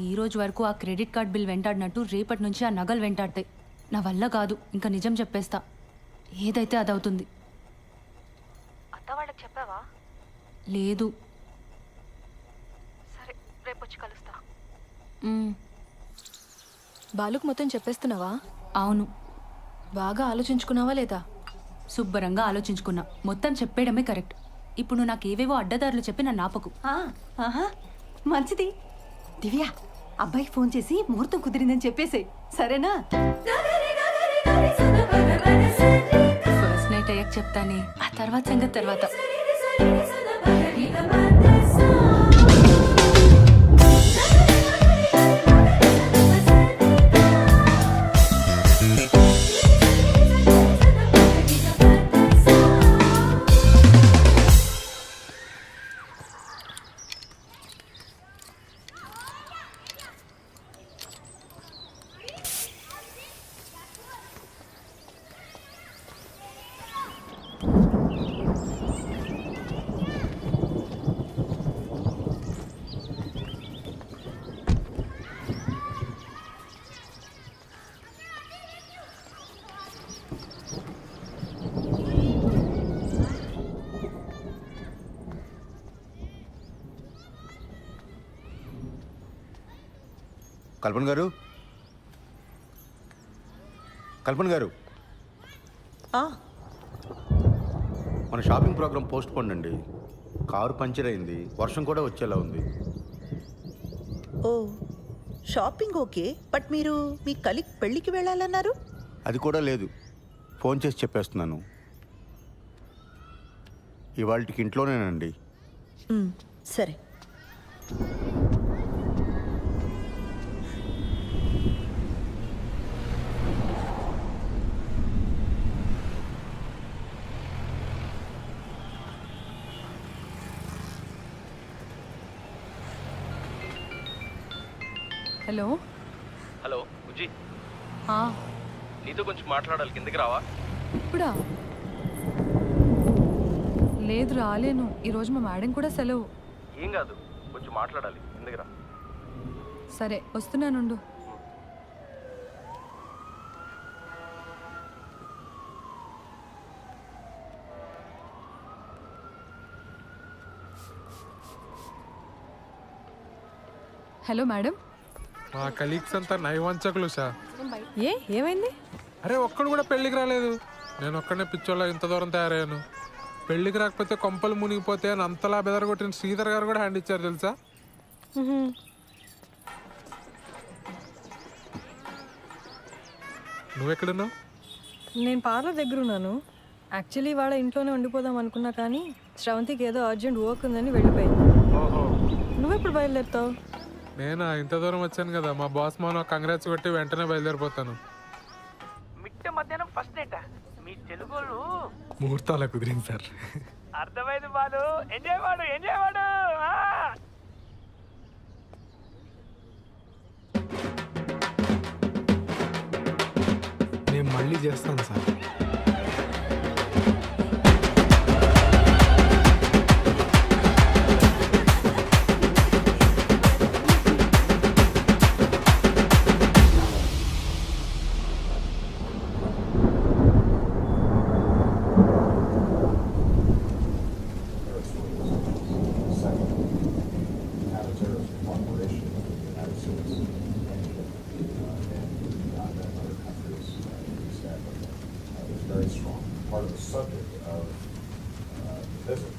ఈరోజు వరకు ఆ క్రెడిట్ కార్డ్ బిల్ వెంటాడినట్టు రేపటి నుంచి ఆ నగలు వెంటాడతాయి. నా వల్ల కాదు, ఇంకా నిజం చెప్పేస్తా. ఏదైతే అదవుతుంది. అత్త వాళ్ళకి చెప్పావా? లేదు. సరే, రేపు వచ్చి కలుస్తా. బాలుకు మొత్తం చెప్పేస్తున్నావా? అవును. బాగా ఆలోచించుకున్నావా లేదా? శుభ్రంగా ఆలోచించుకున్నా. మొత్తం చెప్పేయడమే కరెక్ట్. ఇప్పుడు నాకు ఏవేవో అడ్డదారులు చెప్పి నన్ను ఆపకు. మంచిది. దివ్య, అబ్బాయికి ఫోన్ చేసి ముహూర్తం కుదిరిందని చెప్పేసే, సరేనా? ఫస్ట్ నైట్ అయ్యాక చెప్తానే, ఆ తర్వాత సంగతి తర్వాత. కల్పన గారు, కల్పన గారు, మన షాపింగ్ ప్రోగ్రామ్ పోస్ట్ పోన్ అండి. కారు పంచర్ అయింది, వర్షం కూడా వచ్చేలా ఉంది. ఓ, షాపింగ్ ఓకే, బట్ మీరు మీ కలీగ్ పెళ్ళికి వెళ్ళాలన్నారు? అది కూడా లేదు, ఫోన్ చేసి చెప్పేస్తున్నాను. ఇవాళకి ఇంట్లోనేనండి. సరే. హలో. హలో బుజ్జి, ఆ, నీతో కొంచెం మాట్లాడాలి, కిందకి రావా? ఇప్పుడా? లేదు రాలేను. ఈరోజు మా మేడం కూడా సెలవు. ఏం కాదు, కొంచెం మాట్లాడాలి. ఎందుకురా? సరే వస్తున్నానుండు. Hello madam. మా కలీగ్స్ అంతా నైవంచకులు ఉషా. ఏమైంది? అరే ఒక్కడు కూడా పెళ్ళికి రాలేదు. నేను ఒక్కడనే పిచ్చోళ్ళ ఇంత దూరం తయారయ్యాను. పెళ్ళికి రాకపోతే కొంపలు మునిగిపోతే అని అంతలా బెదరగొట్టిన శ్రీధర్ గారు కూడా హ్యాండ్ ఇచ్చారు తెలుసా. నువ్వెక్కడున్నావు? నేను పార్లర్ దగ్గర ఉన్నాను. యాక్చువల్లీ వాళ్ళ ఇంట్లోనే ఉండిపోదాం అనుకున్నా కానీ శ్రవంతికి ఏదో అర్జెంట్ వర్క్ ఉందని వెళ్ళిపోయింది. నువ్వెప్పుడు బయలుదేరుతావు? నేను ఇంత దూరం వచ్చాను కదా, మా బాస్ మౌన కంగ్రాట్స్ కొట్టి వెంటనే బయలుదేరిపోతాను. మిట్ట మధ్యాహ్నం ఫస్ట్ నైట్ మీ తెలుగులు ముహూర్తాల కుదిరింది సార్. అర్థమైంది బాలు. ఎంజాయ్ వాడు ఎంజాయ్ వాడు. నేను మళ్ళీ చేస్తాను sir. very strong. Part of the subject of the visit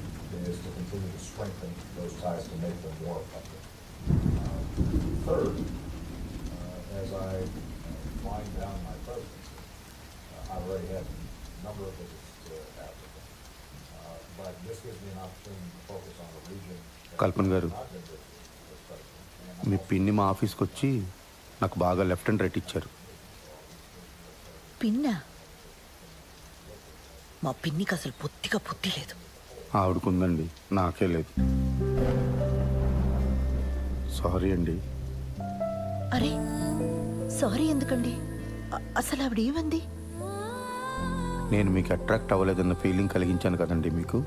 is to continue to strengthen those ties to make them more effective. Third, as I wind down my presidency, I already had a number of visits to Africa, but this gives me an opportunity to focus on a region కల్పన్ గారు, that I've been visiting as president. మీ పిన్ని మా ఆఫీస్కి వచ్చి నాకు బాగా left and right ఇచ్చారు. పిన్నా? మా పిన్నికి అసలు పొత్తిగా పొత్తి లేదు. ఆవిడకుందండి, నాకే లేదు. సారీ అండి. అరే సారీ ఎందుకండి? అసలు ఆవిడ ఏమంది? నేను మీకు అట్రాక్ట్ అవ్వలేదన్న ఫీలింగ్ కలిగించాను కదండి మీకు.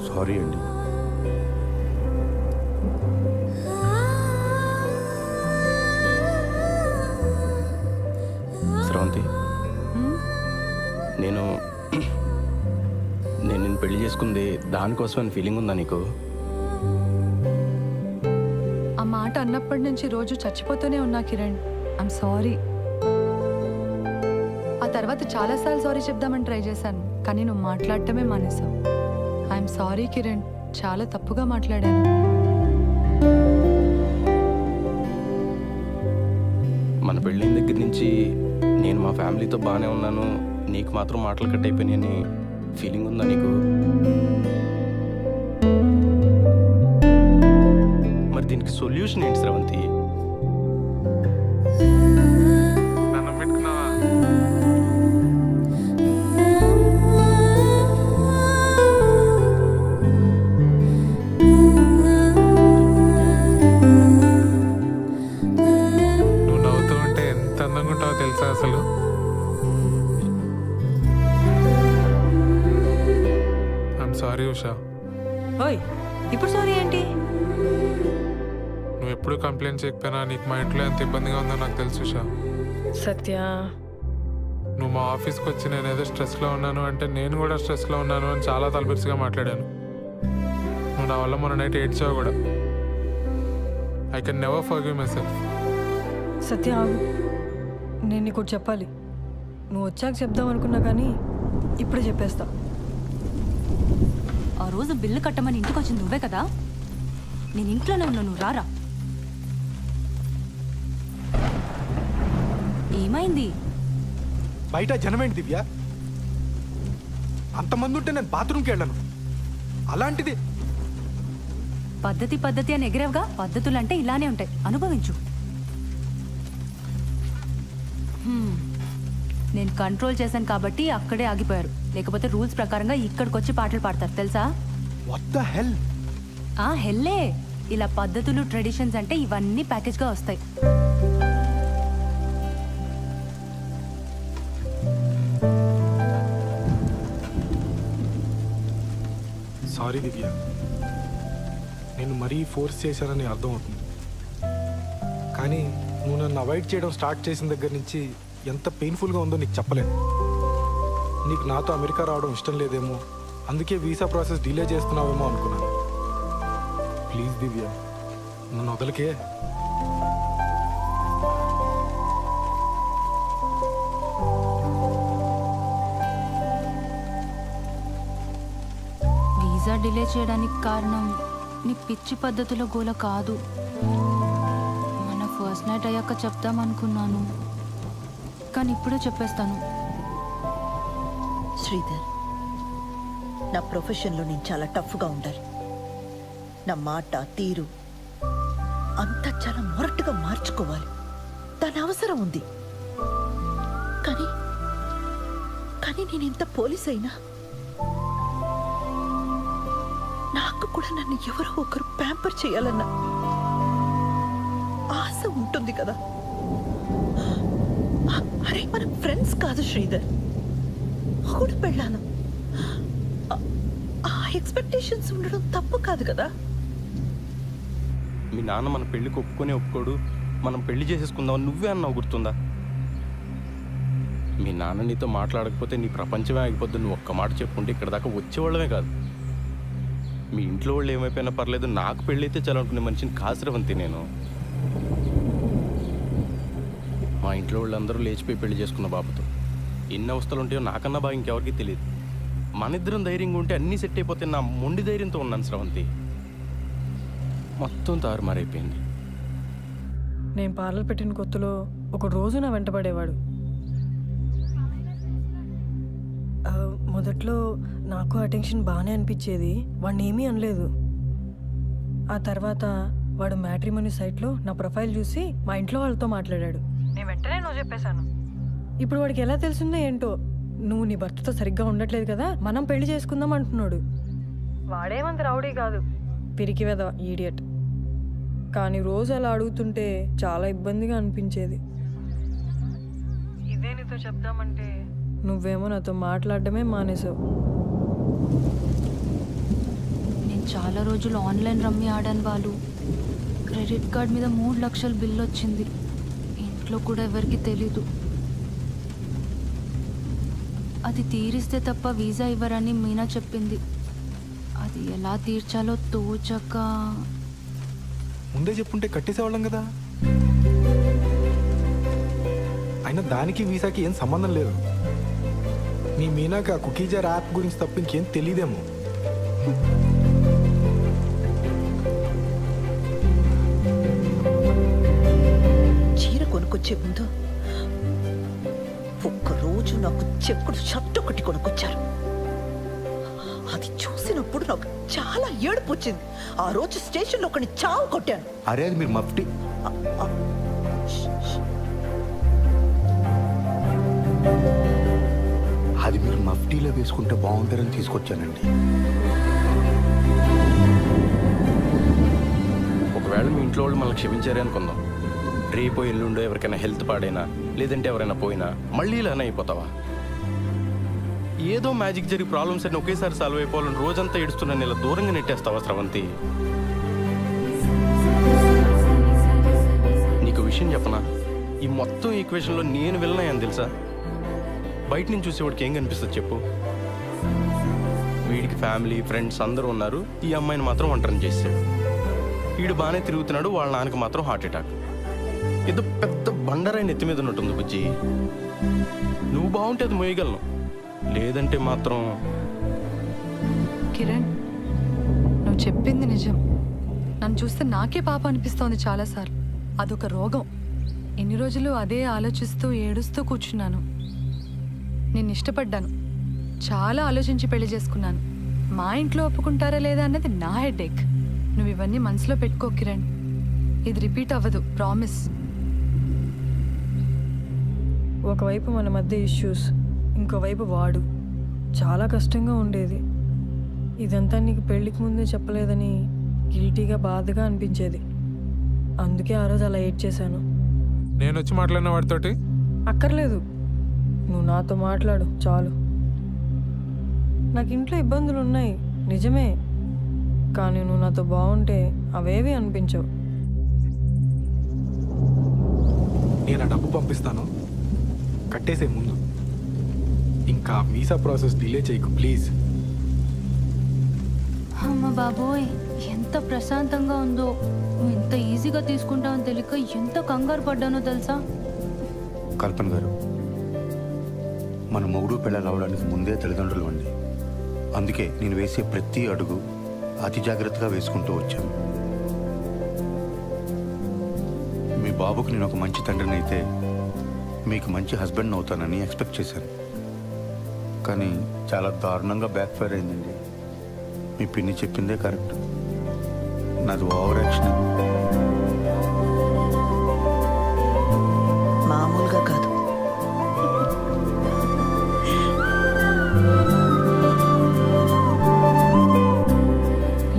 సారీ అండి. శ్రవంతి, నేను నిన్ను పెళ్లి చేసుకుంది దానికోసమని ఫీలింగ్ ఉందా నీకు? ఆ మాట అన్నప్పటి నుంచి రోజు చచ్చిపోతూనే ఉన్నా కిరణ్. I'm sorry. ఆ తర్వాత చాలాసార్లు సారీ చెప్దామని ట్రై చేశాను, కానీ నువ్వు మాట్లాడటమే మానేశావు. ఐఎమ్ సారీ కిరణ్, చాలా తప్పుగా మాట్లాడాను. మన పెళ్ళైన దగ్గర నుంచి నేను మా ఫ్యామిలీతో బాగానే ఉన్నాను, నీకు మాత్రం మాటలు కట్ అయిపోయినాయని ఫీలింగ్ ఉందా నీకు? మరి దీనికి సొల్యూషన్ ఏంటి శ్రవంతి? నన్ను పెట్టుకున్నావా? నువ్వు నవ్వుతూ ఉంటే ఎంత అందంగా ఉంటావో తెలుసా అసలు. I'm sorry Usha. ఓయ్ ఇప్పుడు సారీ ఏంటి? నువ్వు ఎప్పుడు కంప్లైంట్ చేయకపోయినా నీకు మా ఇంట్లో ఎంత ఇబ్బందిగా ఉందో నాకు తెలుసు ఉషా. సత్య, నువ్వు మా ఆఫీస్కి వచ్చి నేను ఏదో స్ట్రెస్లో ఉన్నాను అంటే నేను కూడా స్ట్రెస్లో ఉన్నాను అని చాలా తలబిరుసుగా మాట్లాడాను. నువ్వు నా వల్ల మొన్న నైట్ ఏడ్చావు కూడా. I can never forgive myself. Satya ఆగు, నేను నీకు ఒకటి చెప్పాలి. నువ్వు వచ్చాక చెప్దాం అనుకున్నా కానీ ఇప్పుడే చెప్పేస్తా. ఆ రోజు బిల్లు కట్టమని ఇంటికి వచ్చింది నువ్వే కదా. నేను ఇంట్లోనే ఉన్నా, నువ్వు రారా. ఏమైంది? బయట జనమేంటి దివ్య? అంతమంది ఉంటే నేను బాత్రూమ్కి వెళ్ళను. అలాంటిది పద్ధతి పద్ధతి అని ఎగిరేవుగా. పద్ధతులు అంటే ఇలానే ఉంటాయి, అనుభవించు. నేను కంట్రోల్ చేశాను కాబట్టి అక్కడే ఆగిపోయారు, లేకపోతే రూల్స్ ప్రకారంగా ఇక్కడికి వచ్చి పాటలు పాడతారు తెలుసా. What the hell? హెల్లే. ఇలా పద్ధతులు ట్రెడిషన్స్ అంటే ఇవన్నీ ప్యాకేజ్గా వస్తాయి. సారీ దివ్య, నేను మరీ ఫోర్స్ చేశానని అర్థమవుతుంది. కానీ నువ్వు నన్ను అవాయిడ్ చేయడం స్టార్ట్ చేసిన దగ్గర నుంచి ఎంత పెయిన్ఫుల్గా ఉందో నీకు చెప్పలేను. నీకు నాతో అమెరికా రావడం ఇష్టం లేదేమో, అందుకే వీసా ప్రాసెస్ డిలే చేస్తున్నావేమో అనుకున్నాను. ప్లీజ్ దివ్య, నన్ను వదలకే. వీసా డిలే చేయడానికి కారణం నీ పిచ్చి పద్ధతిలో గోల కాదు. మన ఫస్ట్ నైట్ అయ్యాక చెప్దామనుకున్నాను, కానీ ఇప్పుడే చెప్పేస్తాను. శ్రీధర్, నా ప్రొఫెషన్లో నేను చాలా టఫ్గా ఉండాలి. నా మాట తీరు అంతా చాలా మొరటుగా మార్చుకోవాలి. దాని అవసరం ఉంది. కానీ కానీ నేను ఎంత పోలీస్ అయినా నాకు కూడా నన్ను ఎవరో ఒకరు ప్యాంపర్ చేయాలన్న ఆశ ఉంటుంది కదా. అరే, మనం ఫ్రెండ్స్ కాదు శ్రీధర్, కూడా పెళ్ళాను. ఆ ఎక్స్పెక్టేషన్స్ ఉండడం తప్పు కాదు కదా. మీ నాన్న మన పెళ్ళికి ఒప్పుకోడు, మనం పెళ్లి చేసేసుకుందాం నువ్వే అన్నావు, గుర్తుందా? మీ నాన్న నీతో మాట్లాడకపోతే నీ ప్రపంచమే ఆగిపోద్దు. నువ్వు ఒక్క మాట చెప్పుకుంటే ఇక్కడ దాకా వచ్చేవాళ్ళమే కాదు. మీ ఇంట్లో వాళ్ళు ఏమైపోయినా పర్లేదు, నాకు పెళ్ళి అయితే చాలనుకునే మనిషిని కాసిరవంతి నేను. మా ఇంట్లో వాళ్ళందరూ లేచిపోయి పెళ్లి చేసుకున్న బాబుతో ఎన్ని అవస్థలు ఉంటాయో నాకన్నా బాగా ఇంకెవరికి తెలియదు. మన ఇద్దరం ధైర్యంగా ఉంటే అన్నీ సెట్ అయిపోతే నా మొండి ధైర్యంతో ఉన్నాను స్రవంతి. మొత్తం తారుమారైపోయింది. నేను పార్లర్ పెట్టిన కొత్తలో ఒక రోజు నా వెంటబడేవాడు. మొదట్లో నాకు ఆ టెన్షన్ బాగానే అనిపించేది, వాడిని ఏమీ అనలేదు. ఆ తర్వాత వాడు మ్యాట్రిమోనీ సైట్లో నా ప్రొఫైల్ చూసి మా ఇంట్లో వాళ్ళతో మాట్లాడాడు. నేను వెంటనే నువ్వు చెప్పేశాను. ఇప్పుడు వాడికి ఎలా తెలిసిందో ఏంటో, నువ్వు నీ భర్తతో సరిగ్గా ఉండట్లేదు కదా, మనం పెళ్లి చేసుకుందాం అంటున్నాడు. వాడేమంత రౌడీ కాదు, పిరికి వెధవ, ఈడియట్. కానీ రోజు అలా అడుగుతుంటే చాలా ఇబ్బందిగా అనిపించేది. ఇదే నీతో చెప్దామంటే నువ్వేమో నాతో మాట్లాడడమే మానేసావు. నేను చాలా రోజులు ఆన్లైన్ రమ్మీ ఆడాను వాళ్ళు. క్రెడిట్ కార్డ్ మీద 3 లక్షల బిల్ వచ్చింది. ఇంట్లో కూడా ఎవరికి తెలీదు. అది తీరిస్తే తప్ప వీసా ఇవ్వరని మీనా చెప్పింది. అది ఎలా తీర్చాలో తోచక. ముందే చెప్పుంటే కట్టేసేవాళ్ళం కదా. అయినా దానికి వీసాకి ఏం సంబంధం లేదు. మీ మీనాకి ఆ కుకీజర్ యాప్ గురించి తప్ప ఇంకేం తెలియదేమో. చీర కొనుక్కొచ్చే ముందు ఒక్కరోజు నాకు చెక్కుడు షర్ట్ ఒకటి కొనుక్కొచ్చారు. అది చూసినప్పుడు నాకు చాలా ఏడుపు వచ్చింది. ఆ రోజు స్టేషన్లో ఒకటి చావు కొట్టాను. అరే, అది మీరు మఫ్టీ. అది మీరు మఫ్టీలో వేసుకుంటే బాగుంటారని తీసుకొచ్చానండి. ఒకవేళ మీ ఇంట్లో వాళ్ళు మనల్ని క్షమించారే అనుకుందాం. రేపో ఎల్లుండో ఎవరికైనా హెల్త్ పాడైనా, లేదంటే ఎవరైనా పోయినా మళ్ళీ ఇలానే అయిపోతావా? ఏదో మ్యాజిక్ జరిగి ప్రాబ్లమ్స్ అన్ని ఒకేసారి సాల్వ్ అయిపోవాలని రోజంతా ఏడుస్తున్నా ఇలా దూరంగా నెట్టేస్తావా స్రవంతి? నీకు విషయం చెప్పనా, ఈ మొత్తం ఈక్వేషన్లో నేను వెళ్ళినాయని తెలుసా? బయట నుంచి చూసేవాడికి ఏం కనిపిస్తుంది చెప్పు? వీడికి ఫ్యామిలీ ఫ్రెండ్స్ అందరూ ఉన్నారు, ఈ అమ్మాయిని మాత్రం ఒంటరిని చేశాడు. వీడు బాగానే తిరుగుతున్నాడు, వాళ్ళ నాన్నకి మాత్రం హార్ట్ అటాక్. ఏదో పెద్ద బండరాయి నెత్తి మీద ఉన్నట్టుంది బుజ్జి. నువ్వు బాగుంటే అది మోయగలను, లేదంటే మాత్రం. కిరణ్, నువ్వు చెప్పింది నిజం. నన్ను చూస్తే నాకే పాప అనిపిస్తోంది చాలాసార్లు. అదొక రోగం. ఎన్ని రోజులు అదే ఆలోచిస్తూ ఏడుస్తూ కూర్చున్నాను. నేను ఇష్టపడ్డాను, చాలా ఆలోచించి పెళ్లి చేసుకున్నాను. మా ఇంట్లో ఒప్పుకుంటారా లేదా అన్నది నా హెడేక్. నువ్వు ఇవన్నీ మనసులో పెట్టుకో కిరణ్. ఇది రిపీట్ అవ్వదు, ప్రామిస్. ఒకవైపు మన మధ్య ఇష్యూస్, ఇంకోవైపు వాడు. చాలా కష్టంగా ఉండేది. ఇదంతా నీకు పెళ్ళికి ముందే చెప్పలేదని గిల్టీగా బాధగా అనిపించేది. అందుకే ఆ రోజు అలా ఏడ్ చేశాను. నేను వచ్చి మాట్లాడిన వాడితోటి అక్కర్లేదు, నువ్వు నాతో మాట్లాడు చాలు. నాకు ఇంట్లో ఇబ్బందులు ఉన్నాయి నిజమే, కానీ నువ్వు నాతో బాగుంటే అవేవి అనిపించవు. నేను ఆ డబ్బు పంపిస్తాను, కట్టేసే ముందు. ఇంకా వీసా ప్రాసెస్ డిలే చేయకు ప్లీజ్. అమ్మ బాబోయ్, ఎంత ప్రశాంతంగా ఉందో. నువ్వు ఇంత ఈజీగా తీసుకుంటావని తెలియక ఎంత కంగారు పడ్డానో తెలుసా? కల్పన గారు, మన మొగుడు పిల్లలు అవడానికి ముందే తల్లిదండ్రులు అండి. అందుకే నేను వేసే ప్రతి అడుగు అతి జాగ్రత్తగా వేసుకుంటూ వచ్చాను. మీ బాబుకు నేను ఒక మంచి తండ్రిని అయితే మీకు మంచి హస్బెండ్ అవుతానని ఎక్స్పెక్ట్ చేశాను. కానీ చాలా దారుణంగా బ్యాక్ ఫైర్ అయిందండి. మీ పిన్ని చెప్పిందే కరెక్ట్, నాది ఓవర్ యాక్షన్. మామూలుగా కాదు.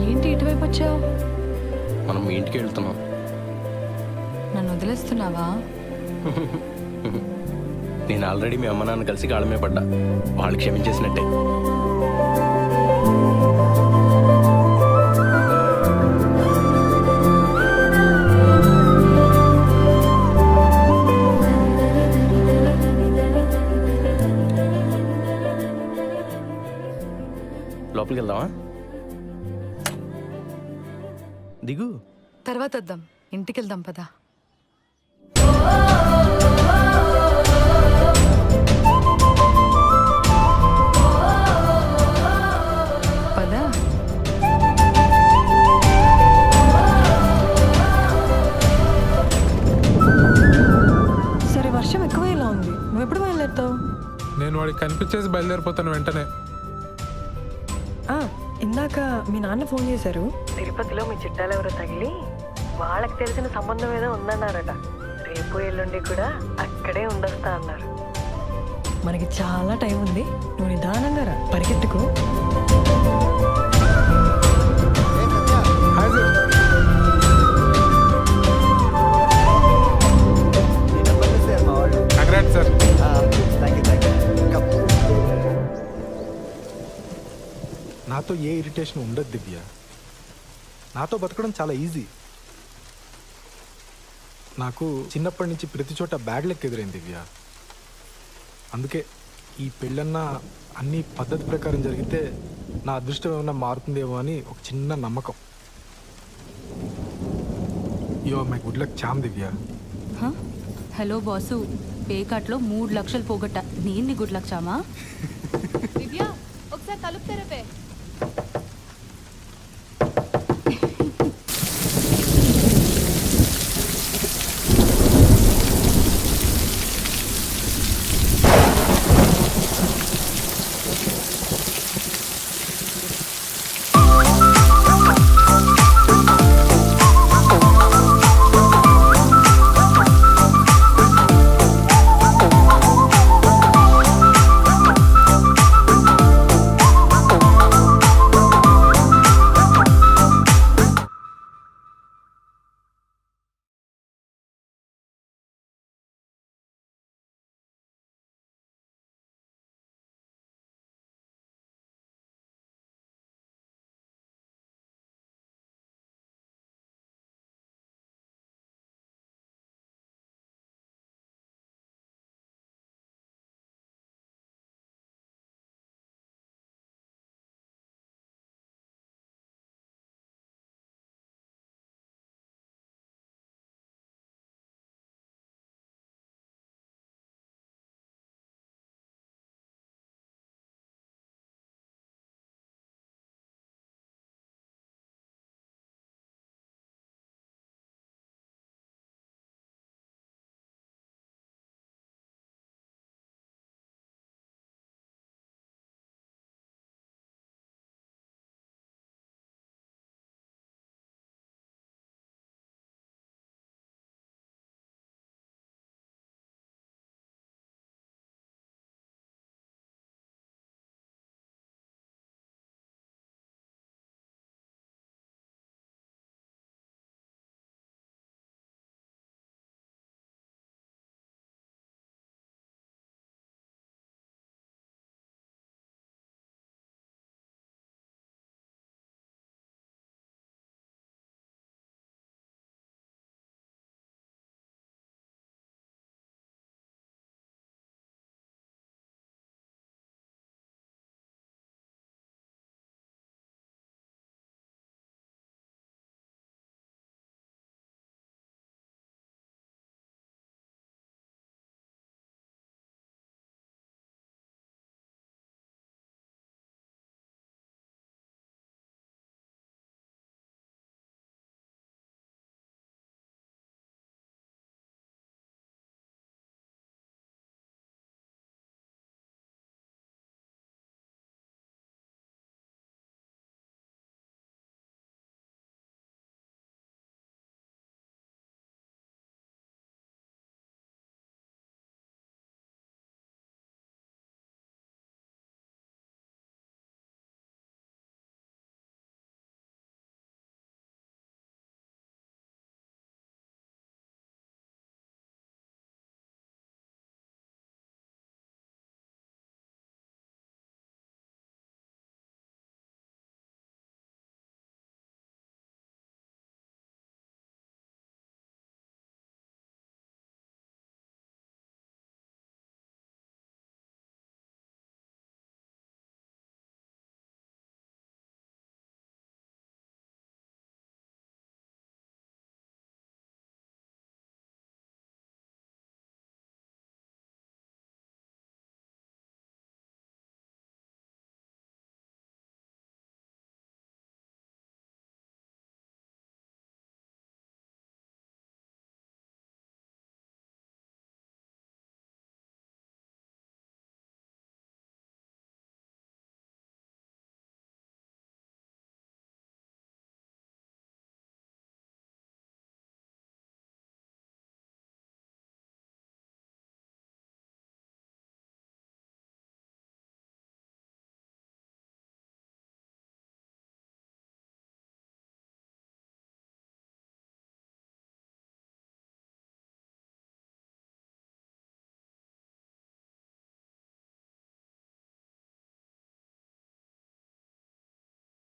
ఏంటి ఇటువైపు వచ్చావు? మనం మీ ఇంటికి వెళ్తున్నాం. నన్ను వదిలేస్తున్నావా? నేను ఆల్రెడీ మీ అమ్మ నాన్న కలిసి గాళమే పడ్డా. వాళ్ళు క్షమించేసినట్టే. లోపలికి వెళ్దామా? దిగు. తర్వాత వద్దాం, ఇంటికి వెళ్దాం పదా. పదా. సరే, వర్షం ఎక్కువ ఇలా ఉంది. నువ్వు ఎప్పుడు బయలుదేరుతావు? నేను వాడికి కనిపించేసి బయలుదేరిపోతాను వెంటనే. ఇందాక మీ నాన్న ఫోన్ చేశారు. తిరుపతిలో మీ చుట్టాలు ఎవరో తగిలి వాళ్ళకి తెలిసిన సంబంధం ఏదో ఉందన్నారట. రేపు ఎల్లుండి కూడా అక్కడే ఉండొస్తా అన్నారు. మనకి చాలా టైం ఉంది, నువ్వు నిదానంగా రా, పరిగెత్తుకు. సార్. నాతో ఏ ఇరిటేషన్ ఉండదు దివ్య. నాతో బతకడం చాలా ఈజీ. నాకు చిన్నప్పటి నుంచి ప్రతి చోట బ్యాడ్ లెక్క ఎదురైంది దివ్య. అందుకే ఈ పెళ్ళన్నా అన్ని పద్ధతి ప్రకారం జరిగితే నా అదృష్టం ఏమన్నా మారుతుందేమో అని ఒక చిన్న నమ్మకం. Yo my good luck charm Divya. Hello boss, పేకాట్లో 3 లక్షలు పోగొట్టా. నేను గుడ్ లక్ చామా? దివ్య, ఒకసారి తలుపు తెరపే.